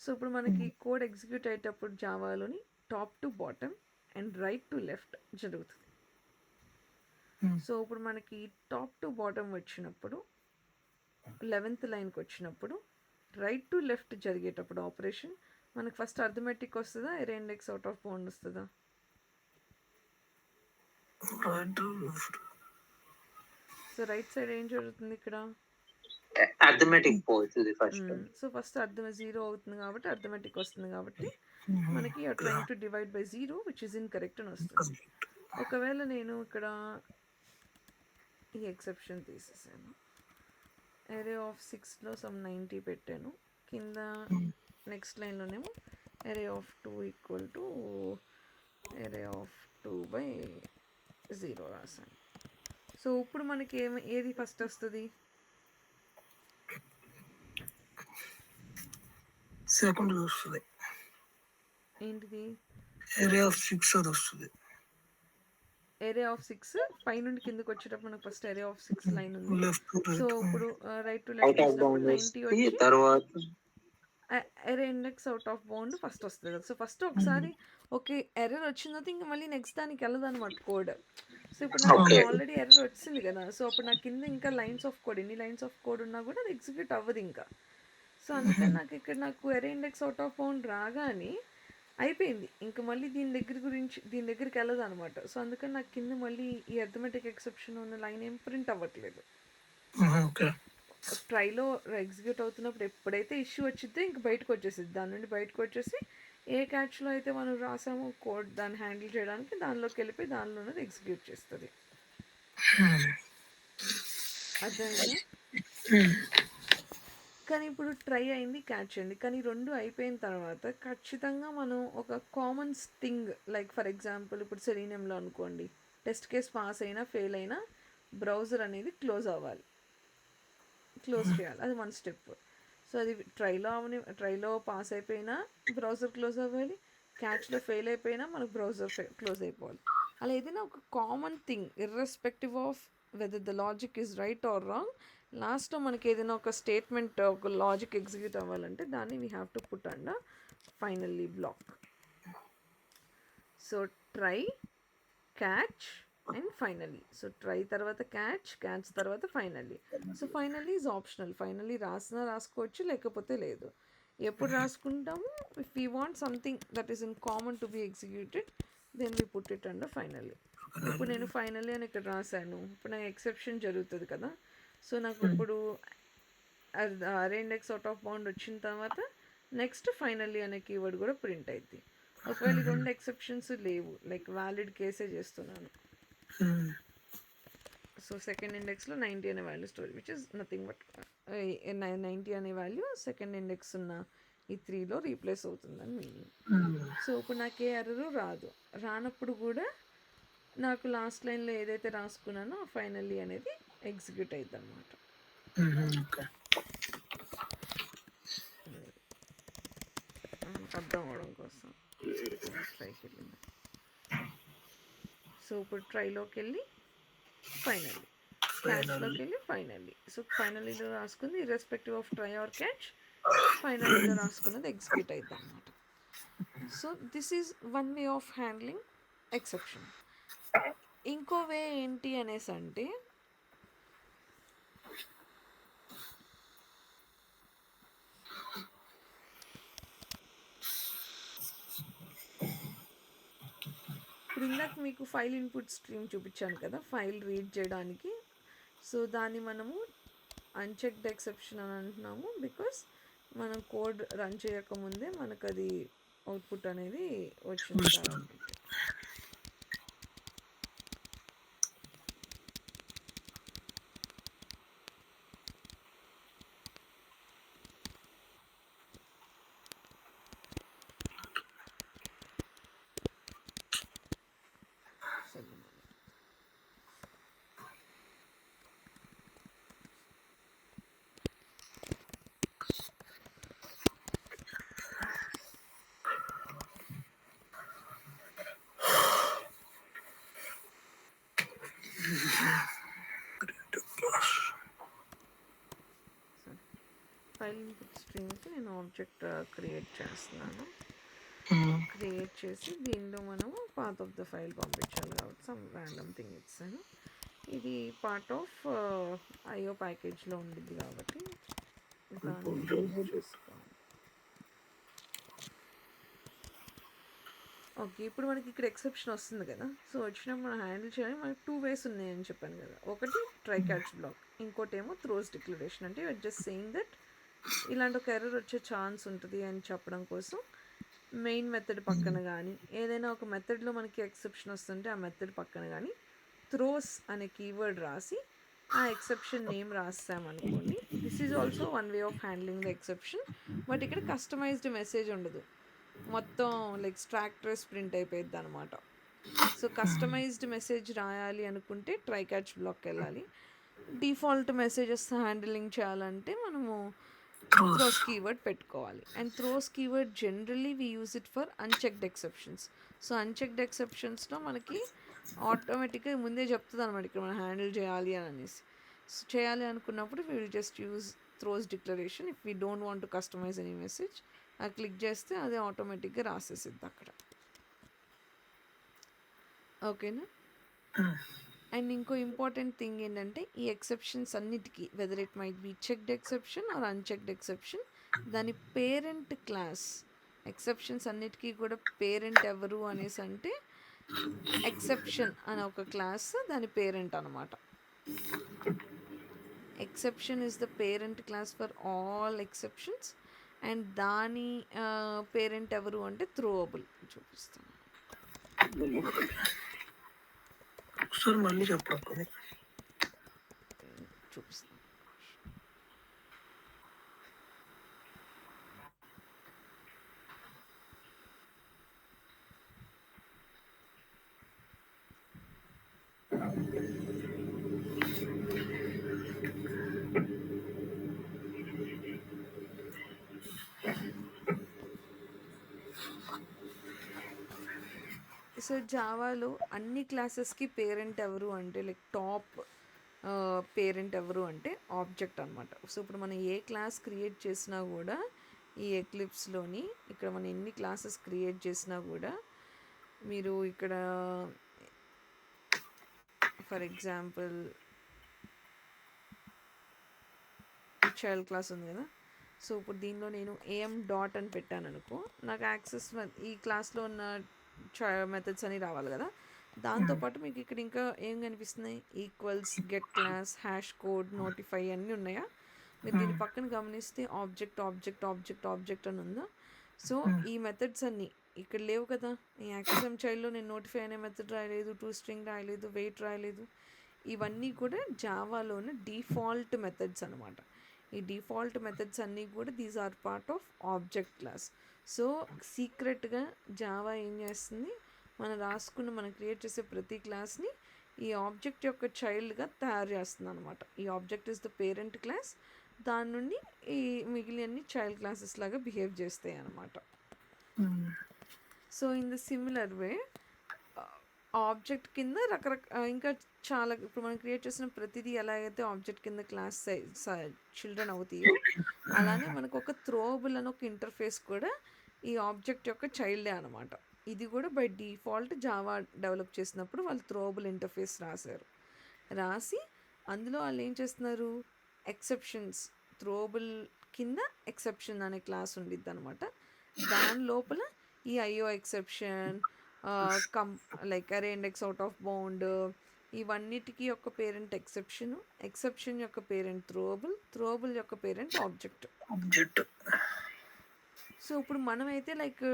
సో ఇప్పుడు మనకి కోడ్ ఎగ్జిక్యూట్ అయ్యేటప్పుడు జావాలోని top to bottom and right to left జరుగుతుంది. సో ఇప్పుడు మనకి టాప్ టు బాటమ్ వచ్చినప్పుడు 11th లైన్కి వచ్చినప్పుడు రైట్ టు లెఫ్ట్ జరిగేటప్పుడు ఆపరేషన్ మనకి ఫస్ట్ అర్థమెటిక్ వస్తుందా, array index out of bound వస్తుందా? సో రైట్ సైడ్ ఏం జరుగుతుంది ఇక్కడ? అర్థమెటిక్ పోతుంది ఫస్ట్. సో ఫస్ట్ అర్థం 0 అవుతుంది కాబట్టి అర్థమెటిక్ వస్తుంది కాబట్టి మనకి trying to divide by 0 which is incorrect అని వస్తుంది. ఒకవేళ నేను ఇక్కడ ఈ ఎక్సెప్షన్ తీసేసాను, ఎరే ఆఫ్ 6లో సమ్ 90 పెట్టాను, కింద నెక్స్ట్ లైన్లోనేమో array of 2 equal to array of 2/0 రాసాను. సో ఇప్పుడు మనకి ఏది ఫస్ట్ వస్తుంది? సెకండ్ వస్తుంది. ఏంటిది? ఏరే ఆఫ్ 6 అది వస్తుంది. ఏరే ఆఫ్ 6 పై నుండి కిందకి వచ్చేటప్పుడు మనకు ఫస్ట్ ఏరే ఆఫ్ 6 లైన్ ఉంది. సో ఇప్పుడు రైట్ టు లెఫ్ట్ 90 వచ్చి తర్వాత array index out of bound first వస్తుంది. సో ఫస్ట్ ఒకసారి ఓకే ఎర్రర్ వచ్చిన తర్వాత ఇంకా మళ్ళీ నెక్స్ట్ దానికి వెళ్ళదు అనమాట కోడ్. సో ఇప్పుడు నాకు ఆల్రెడీ ఎర్రర్ వచ్చింది కదా, సో అప్పుడు నాకు కింద ఇంకా లైన్స్ ఆఫ్ కోడ్, ఎన్ని లైన్స్ ఆఫ్ కోడ్ ఉన్నా కూడా అది ఎగ్జిక్యూట్ అవ్వదు ఇంకా. సో అందుకని నాకు ఇక్కడ నాకు ఎరే ఇండెక్స్ అవుట్ ఆఫ్ బౌండ్ రాగానే అయిపోయింది, ఇంకా మళ్ళీ దీని దగ్గరికి వెళ్ళదు అనమాట. సో అందుకని నాకు కింద మళ్ళీ ఈ అర్థమెటిక్ ఎక్సెప్షన్ ఉన్న లైన్ ఏం ప్రింట్ అవ్వట్లేదు. ట్రైలో ఎగ్జిక్యూట్ అవుతున్నప్పుడు ఎప్పుడైతే ఇష్యూ వచ్చిందో ఇంక బయటకు వచ్చేసింది, దాని నుండి బయటకు వచ్చేసి ఏ క్యాచ్లో అయితే మనం రాసామో కోడ్ దాన్ని హ్యాండిల్ చేయడానికి దానిలోకి వెళ్ళిపోయి దానిలోనే ఎగ్జిక్యూట్ చేస్తుంది. అర్థమైందా? కానీ ఇప్పుడు ట్రై అయింది, క్యాచ్ అయింది, కానీ రెండు అయిపోయిన తర్వాత ఖచ్చితంగా మనం ఒక common thing like for example ఇప్పుడు సెలీనియంలో అనుకోండి, టెస్ట్ కేస్ పాస్ అయినా ఫెయిల్ అయినా బ్రౌజర్ అనేది క్లోజ్ చేయాలి, అది 1 స్టెప్. సో అది ట్రైలో పాస్ అయిపోయినా బ్రౌజర్ క్లోజ్ అవ్వాలి, క్యాచ్లో ఫెయిల్ అయిపోయినా మనకు బ్రౌజర్ క్లోజ్ అయిపోవాలి. అలా ఏదైనా ఒక common thing irrespective of whether the logic is right are wrong, లాస్ట్లో మనకి ఏదైనా ఒక స్టేట్మెంట్ ఒక లాజిక్ ఎగ్జిక్యూట్ అవ్వాలంటే దాన్ని we have to put under finally block. So try, catch and finally. So try తర్వాత క్యాచ్ తర్వాత finally. So finally is optional, finally రాసుకోవచ్చు లేకపోతే లేదు. ఎప్పుడు రాసుకుంటాము? If we want something that is in common to be executed then we put it under finally. ఇప్పుడు నేను finally అని ఇక్కడ రాశాను, ఇప్పుడు నాకు ఎక్సెప్షన్ జరుగుతుంది కదా. సో నాకు ఇప్పుడు అరే ఇండెక్స్ అవుట్ ఆఫ్ బౌండ్ వచ్చిన తర్వాత నెక్స్ట్ ఫైనల్లీ అనే కీవర్డ్ కూడా ప్రింట్ అయింది. ఒకవేళ 2 ఎక్సెప్షన్స్ లేవు, లైక్ వ్యాలిడ్ కేసే చేస్తున్నాను. సో సెకండ్ ఇండెక్స్లో 90 అనే value store which is nothing but 90 అనే వాల్యూ సెకండ్ ఇండెక్స్ ఉన్న ఈ 3లో రీప్లేస్ అవుతుందని మీనింగ్. సో ఇప్పుడు నాకు ఏ ఎర్రరు రానప్పుడు కూడా నాకు లాస్ట్ లైన్లో ఏదైతే రాసుకున్నానో ఫైనల్లీ అనేది ఎగ్జిక్యూట్ అవుతుంది అనమాట. అర్థం అవడం కోసం ట్రైకి వెళ్ళింది. సో ఇప్పుడు ట్రైలోకి వెళ్ళి ఫైనల్లీ క్యాచ్లోకి వెళ్ళి ఫైనల్లీ. సో ఫైనల్లీలో రాసుకుంది irrespective of try or catch, ఫైనల్లీలో రాసుకున్నది ఎగ్జిక్యూట్ అవుతుంది అనమాట. So this is one way of handling exception. ఇంకో వే ఏంటి అనేసి అంటే ఇప్పుడు ఇందాక మీకు ఫైల్ ఇన్పుట్ స్ట్రీమ్ చూపించాను కదా, ఫైల్ రీడ్ చేయడానికి. సో దాన్ని మనము అన్చెక్డ్ ఎక్సెప్షన్ అని అంటున్నాము, బికాస్ మనం కోడ్ రన్ చేయకముందే మనకు అది అవుట్పుట్ అనేది వచ్చింది కాబట్టి. ఫైల్ ఇన్పుట్ స్ట్రీమ్కి నేను ఆబ్జెక్ట్ క్రియేట్ చేస్తున్నాను. క్రియేట్ చేసి దీనిలో మనము పాత్ ఆఫ్ ద ఫైల్ పంపించాలి కాబట్టి సమ్ ర్యాండమ్ థింగ్ ఇచ్చాను. ఇది పార్ట్ ఆఫ్ ఐఓ ప్యాకేజ్లో ఉండిద్ది కాబట్టి దాన్ని చూసుకోవాలి. ఓకే, ఇప్పుడు మనకి ఇక్కడ ఎక్సెప్షన్ వస్తుంది కదా. సో వచ్చినప్పుడు మనం హ్యాండిల్ చేయాలి. మనకి 2 ways ఉన్నాయని చెప్పాను కదా. ఒకటి ట్రై క్యాచ్ బ్లాక్, ఇంకోటి ఏమో త్రోస్ డిక్లరేషన్. అంటే జస్ట్ సెయింగ్ దట్ ఇలాంటి ఒక ఎర్రర్ వచ్చే ఛాన్స్ ఉంటుంది అని చెప్పడం కోసం మెయిన్ మెథడ్ పక్కన కానీ ఏదైనా ఒక మెథడ్లో మనకి ఎక్సెప్షన్ వస్తుంటే ఆ మెథడ్ పక్కన కానీ త్రోస్ అనే కీవర్డ్ రాసి ఆ ఎక్సెప్షన్ నేమ్ రాస్తామనుకోండి. This is also one way of handling the exception. But ఇక్కడ కస్టమైజ్డ్ మెసేజ్ ఉండదు, మొత్తం లైక్ స్ట్రాక్ ట్రేస్ ప్రింట్ అయిపోయింది అనమాట. సో కస్టమైజ్డ్ మెసేజ్ రాయాలి అనుకుంటే ట్రై క్యాచ్ బ్లాక్కి వెళ్ళాలి. డిఫాల్ట్ మెసేజెస్ హ్యాండిలింగ్ చేయాలంటే మనము త్రోస్ కీవర్డ్ పెట్టుకోవాలి. And throws keyword generally we use it for unchecked exceptions. So unchecked ఎక్సెప్షన్స్లో మనకి ఆటోమేటిక్గా ముందే చెప్తుంది అనమాట ఇక్కడ మనం హ్యాండిల్ చేయాలి అని అనేసి. సో చేయాలి అనుకున్నప్పుడు we will just use throws declaration. If we don't want to customize any message అది క్లిక్ చేస్తే అది ఆటోమేటిక్గా రాసేసిద్ది అక్కడ. ఓకేనా? అండ్ ఇంకో ఇంపార్టెంట్ థింగ్ ఏంటంటే ఈ ఎక్సెప్షన్స్ అన్నిటికీ whether it might be checked exception or unchecked exception, దాని పేరెంట్ క్లాస్ ఎక్సెప్షన్స్ అన్నిటికీ కూడా పేరెంట్ ఎవరు అనేసి అంటే ఎక్సెప్షన్ అనే ఒక క్లాస్ దాని పేరెంట్ అనమాట. Exception is the parent class for all exceptions. And దాని పేరెంట్ ఎవరు అంటే త్రోవబుల్. చూపిస్తాను ఒకసారి మళ్ళీ చెప్పండి. చూపిస్తాను. సో జావాలో అన్ని క్లాసెస్కి పేరెంట్ ఎవరు అంటే లైక్ టాప్ పేరెంట్ ఎవరు అంటే ఆబ్జెక్ట్ అనమాట. సో ఇప్పుడు మనం ఏ క్లాస్ క్రియేట్ చేసినా కూడా ఈ ఎక్లిప్స్లోని ఇక్కడ మనం ఎన్ని క్లాసెస్ క్రియేట్ చేసినా కూడా మీరు ఇక్కడ ఫర్ ఎగ్జాంపుల్ చైల్డ్ క్లాస్ ఉంది కదా. సో ఇప్పుడు దీనిలో నేను ఏఎం డాట్ అని పెట్టాను అనుకో, నాకు యాక్సెస్ ఈ క్లాస్లో ఉన్న మెథడ్స్ అని రావాలి కదా. దాంతోపాటు మీకు ఇక్కడ ఇంకా ఏం కనిపిస్తున్నాయి, equals, get class, hash code, notify అన్నీ ఉన్నాయా. మీరు దీని పక్కన గమనిస్తే ఆబ్జెక్ట్ ఆబ్జెక్ట్ ఆబ్జెక్ట్ ఆబ్జెక్ట్ అని ఉందా. సో ఈ మెథడ్స్ అన్నీ ఇక్కడ లేవు కదా. ఈ యాక్సెస్ చైల్డ్లో నేను నోటిఫై అనే మెథడ్ రాయలేదు, టు స్ట్రింగ్ రాయలేదు, వెయిట్ రాయలేదు. ఇవన్నీ కూడా జావాలోని డిఫాల్ట్ మెథడ్స్ అనమాట. ఈ డిఫాల్ట్ మెథడ్స్ అన్నీ కూడా these are part of object class. So సీక్రెట్గా జావా ఏం చేస్తుంది, మనం క్రియేట్ చేసే ప్రతి క్లాస్ని ఈ ఆబ్జెక్ట్ యొక్క చైల్డ్గా తయారు చేస్తుంది అనమాట. ఈ object is the parent class, దాని నుండి ఈ మిగిలిన చైల్డ్ క్లాసెస్ లాగా బిహేవ్ చేస్తాయి అనమాట. So in the similar way object కింద ఇంకా చాలా ఇప్పుడు మనం క్రియేట్ చేసిన ప్రతిదీ ఎలాగైతే ఆబ్జెక్ట్ కింద క్లాస్ చిల్డ్రన్ అవుతాయో అలానే మనకు ఒక థ్రోబుల్ అని ఒక ఇంటర్ఫేస్ కూడా ఈ ఆబ్జెక్ట్ యొక్క చైల్డే అనమాట. ఇది కూడా బై డిఫాల్ట్ జావా డెవలప్ చేసినప్పుడు వాళ్ళు థ్రోబుల్ ఇంటర్ఫేస్ రాసి అందులో వాళ్ళు ఏం చేస్తున్నారు, ఎక్సెప్షన్స్ థ్రోబుల్ కింద ఎక్సెప్షన్ అనే క్లాస్ ఉండిద్ది అనమాట. దాని లోపల ఈ ఐఓ ఎక్సెప్షన్ లైక్ అరే ఇండెక్స్ అవుట్ ఆఫ్ బౌండ్ ఇవన్నిటికీ యొక్క పేరెంట్ ఎక్సెప్షన్ యొక్క పేరెంట్ థ్రోబుల్ యొక్క పేరెంట్ ఆబ్జెక్ట్. సో ఇప్పుడు మనమైతే లైక్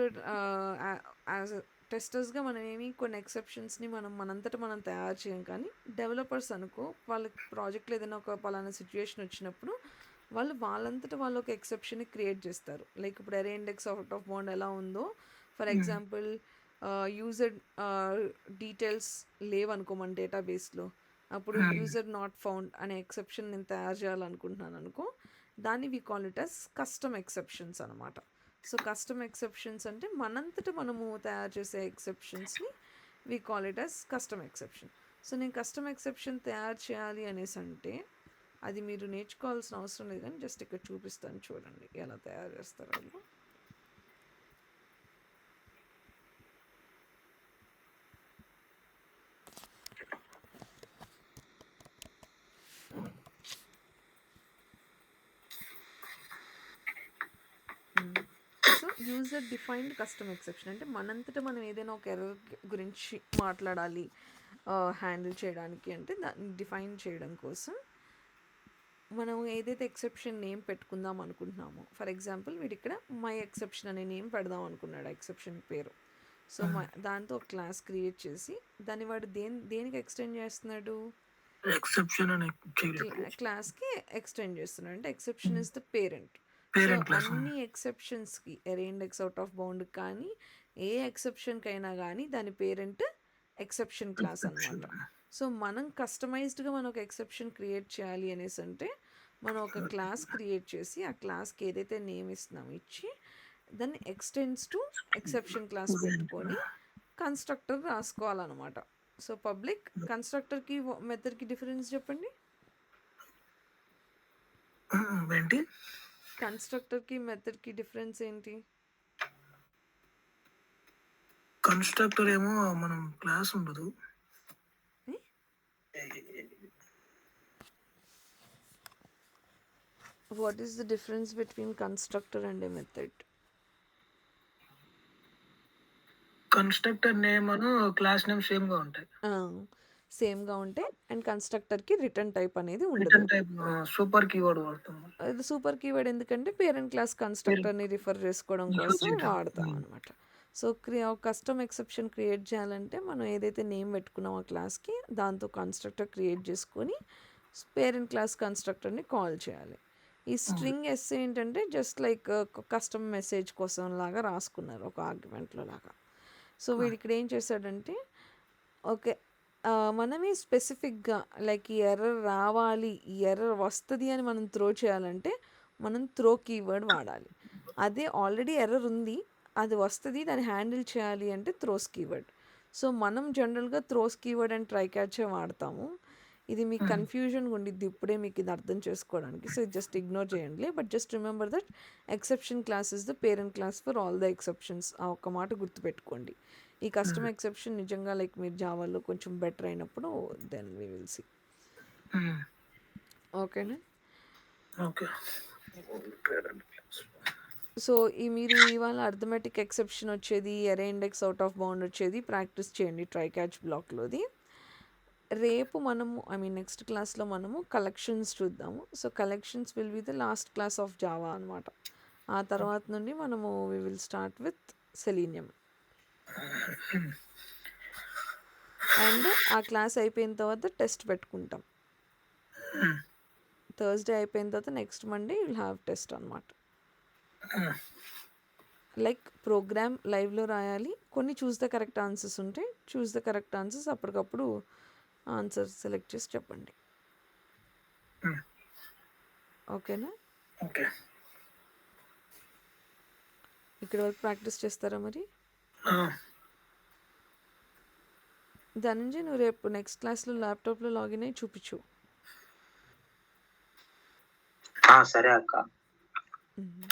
యాజ్ టెస్టర్స్గా మనం ఏమి కొన్ని ఎక్సెప్షన్స్ని మనంతట మనం తయారు చేయం, కానీ డెవలపర్స్ అనుకో వాళ్ళకి ప్రాజెక్ట్లో ఏదైనా ఒక పలానా సిచ్యుయేషన్ వచ్చినప్పుడు వాళ్ళంతటా వాళ్ళు ఒక ఎక్సెప్షన్ని క్రియేట్ చేస్తారు. లైక్ ఇప్పుడు అరే ఇండెక్స్ అవుట్ ఆఫ్ బౌండ్ ఎలా ఉందో, ఫర్ ఎగ్జాంపుల్ యూజర్ డీటెయిల్స్ లేవనుకో మన డేటాబేస్లో, అప్పుడు యూజర్ నాట్ ఫౌండ్ అనే ఎక్సెప్షన్ నేను తయారు చేయాలనుకుంటున్నాను అనుకో, దాన్ని we call it as custom exceptions అనమాట. సో కస్టమ్ ఎక్సెప్షన్స్ అంటే మనంతట మనము తయారు చేసే ఎక్సెప్షన్స్ని we call it as custom exception. So నేను కస్టమ్ ఎక్సెప్షన్ తయారు చేయాలి అనేసి అంటే అది మీరు నేర్చుకోవాల్సిన అవసరం లేదు, కానీ జస్ట్ ఇక్కడ చూపిస్తాను చూడండి ఎలా తయారు చేస్తారు వాళ్ళు. So user defined custom exception అంటే మనంతటా మనం ఏదైనా ఒక ఎర్రర్ గురించి మాట్లాడాలి హ్యాండిల్ చేయడానికి అంటే దాన్ని డిఫైన్ చేయడం కోసం మనం ఏదైతే ఎక్సెప్షన్ నేమ్ పెట్టుకుందాం అనుకుంటున్నామో, ఫర్ ఎగ్జాంపుల్ వీడు ఇక్కడ మై ఎక్సెప్షన్ అనే నేమ్ పెడదాం అనుకున్నాడు ఎక్సెప్షన్ పేరు. సో దాంతో ఒక క్లాస్ క్రియేట్ చేసి దాన్ని వాడు దేనికి ఎక్స్టెండ్ చేస్తున్నాడు, ఎక్సెప్షన్ అనే క్లాస్కి ఎక్స్టెండ్ చేస్తున్నాడు. అంటే exception is the parent. So అన్ని ఎక్సెప్షన్స్కి అరే ఇండెక్స్ అవుట్ ఆఫ్ బౌండ్ కానీ ఏ ఎక్సెప్షన్కైనా కానీ దాని పేరెంట్ ఎక్సెప్షన్ క్లాస్ అనమాట. సో మనం కస్టమైజ్డ్గా మనం ఒక ఎక్సెప్షన్ క్రియేట్ చేయాలి అనేసి అంటే మనం ఒక క్లాస్ క్రియేట్ చేసి ఆ క్లాస్కి ఏదైతే నేమ్ ఇస్తున్నామో ఇచ్చి దాన్ని ఎక్స్టెండ్స్ టు ఎక్సెప్షన్ క్లాస్ పెట్టుకొని కన్స్ట్రక్టర్ రాసుకోవాలన్నమాట. సో పబ్లిక్ కన్స్ట్రక్టర్కి మెథడ్కి డిఫరెన్స్ చెప్పండి. ఏంటి కన్స్ట్రక్టర్కి మెథడ్కి డిఫరెన్స్ ఏంటి? కన్స్ట్రక్టర్ ఏమో మనం క్లాస్ ఉండదు. What is the difference between constructor and a method? Constructor name అను క్లాస్ నేమ్ సేమ్గా ఉంటాయి. సేమ్గా ఉంటాయి అండ్ కన్స్ట్రక్టర్కి రిటర్న్ టైప్ అనేది ఉండదు. సూపర్ కీవర్డ్ వాడతాం. ఇది సూపర్ కీవర్డ్ ఎందుకంటే పేరెంట్ క్లాస్ కన్స్ట్రక్టర్ని రిఫర్ చేసుకోవడం కోసం వాడతాం అనమాట. సో కస్టమ్ ఎక్సెప్షన్ క్రియేట్ చేయాలంటే మనం ఏదైతే నేమ్ పెట్టుకున్నాం ఆ క్లాస్కి దాంతో కన్స్ట్రక్టర్ క్రియేట్ చేసుకొని పేరెంట్ క్లాస్ కన్స్ట్రక్టర్ని కాల్ చేయాలి. ఈ స్ట్రింగ్ ఎస్ ఏంటంటే జస్ట్ లైక్ కస్టమ్ మెసేజ్ కోసం లాగా రాసుకున్నారు ఒక ఆర్గ్యుమెంట్లో లాగా. సో వీడు ఇక్కడ ఏం చేశాడంటే ఓకే మనమే స్పెసిఫిక్గా లైక్ ఈ ఎర్రర్ రావాలి, ఈ ఎర్రర్ వస్తుంది అని మనం త్రో చేయాలంటే మనం త్రో కీవర్డ్ వాడాలి. అదే ఆల్రెడీ ఎర్రర్ ఉంది అది వస్తుంది దాన్ని హ్యాండిల్ చేయాలి అంటే త్రోస్ కీవర్డ్. సో మనం జనరల్గా త్రోస్ కీవర్డ్ అండ్ ట్రై క్యాచే వాడతాము. ఇది మీకు కన్ఫ్యూజన్గా ఉండిద్ది ఇప్పుడే మీకు ఇది అర్థం చేసుకోవడానికి. సో జస్ట్ ఇగ్నోర్ చేయండి. But just remember that exception class is the parent class for all the exceptions. ఆ ఒక్క మాట గుర్తుపెట్టుకోండి. ఈ కస్టమ్ ఎక్సెప్షన్ నిజంగా లైక్ మీరు జావాలో కొంచెం బెటర్ అయినప్పుడు దెన్ వీ విల్ సీ. ఓకేనా? ఓకే. సో మీరు ఇవాళ అర్థమెటిక్ ఎక్సెప్షన్ వచ్చేది, array index out of bound వచ్చేది ప్రాక్టీస్ చేయండి ట్రై క్యాచ్ బ్లాక్లోది. రేపు మనము నెక్స్ట్ క్లాస్లో మనము కలెక్షన్స్ చూద్దాము. So collections will be the last class of Java అనమాట. ఆ తర్వాత నుండి మనము we will start with Selenium. And ఆ క్లాస్ అయిపోయిన తర్వాత టెస్ట్ పెట్టుకుంటాం. థర్స్డే అయిపోయిన తర్వాత next Monday will have test అనమాట. లైక్ ప్రోగ్రామ్ లైవ్లో రాయాలి. కొన్ని చూస్ ద కరెక్ట్ ఆన్సర్స్ ఉంటాయి. చూస్ ద కరెక్ట్ ఆన్సర్స్ అప్పటికప్పుడు ఆన్సర్ సెలెక్ట్ చేసి చెప్పండి. ఓకేనా? ఓకే. ఇక్కడ వరకు ప్రాక్టీస్ చేస్తారా మరి? ధనంజయ్ నువ్వు రేపు నెక్స్ట్ క్లాస్లో ల్యాప్టాప్లో లాగిన్ అయ్యి చూపించు. సరే అక్క. మ్మ్.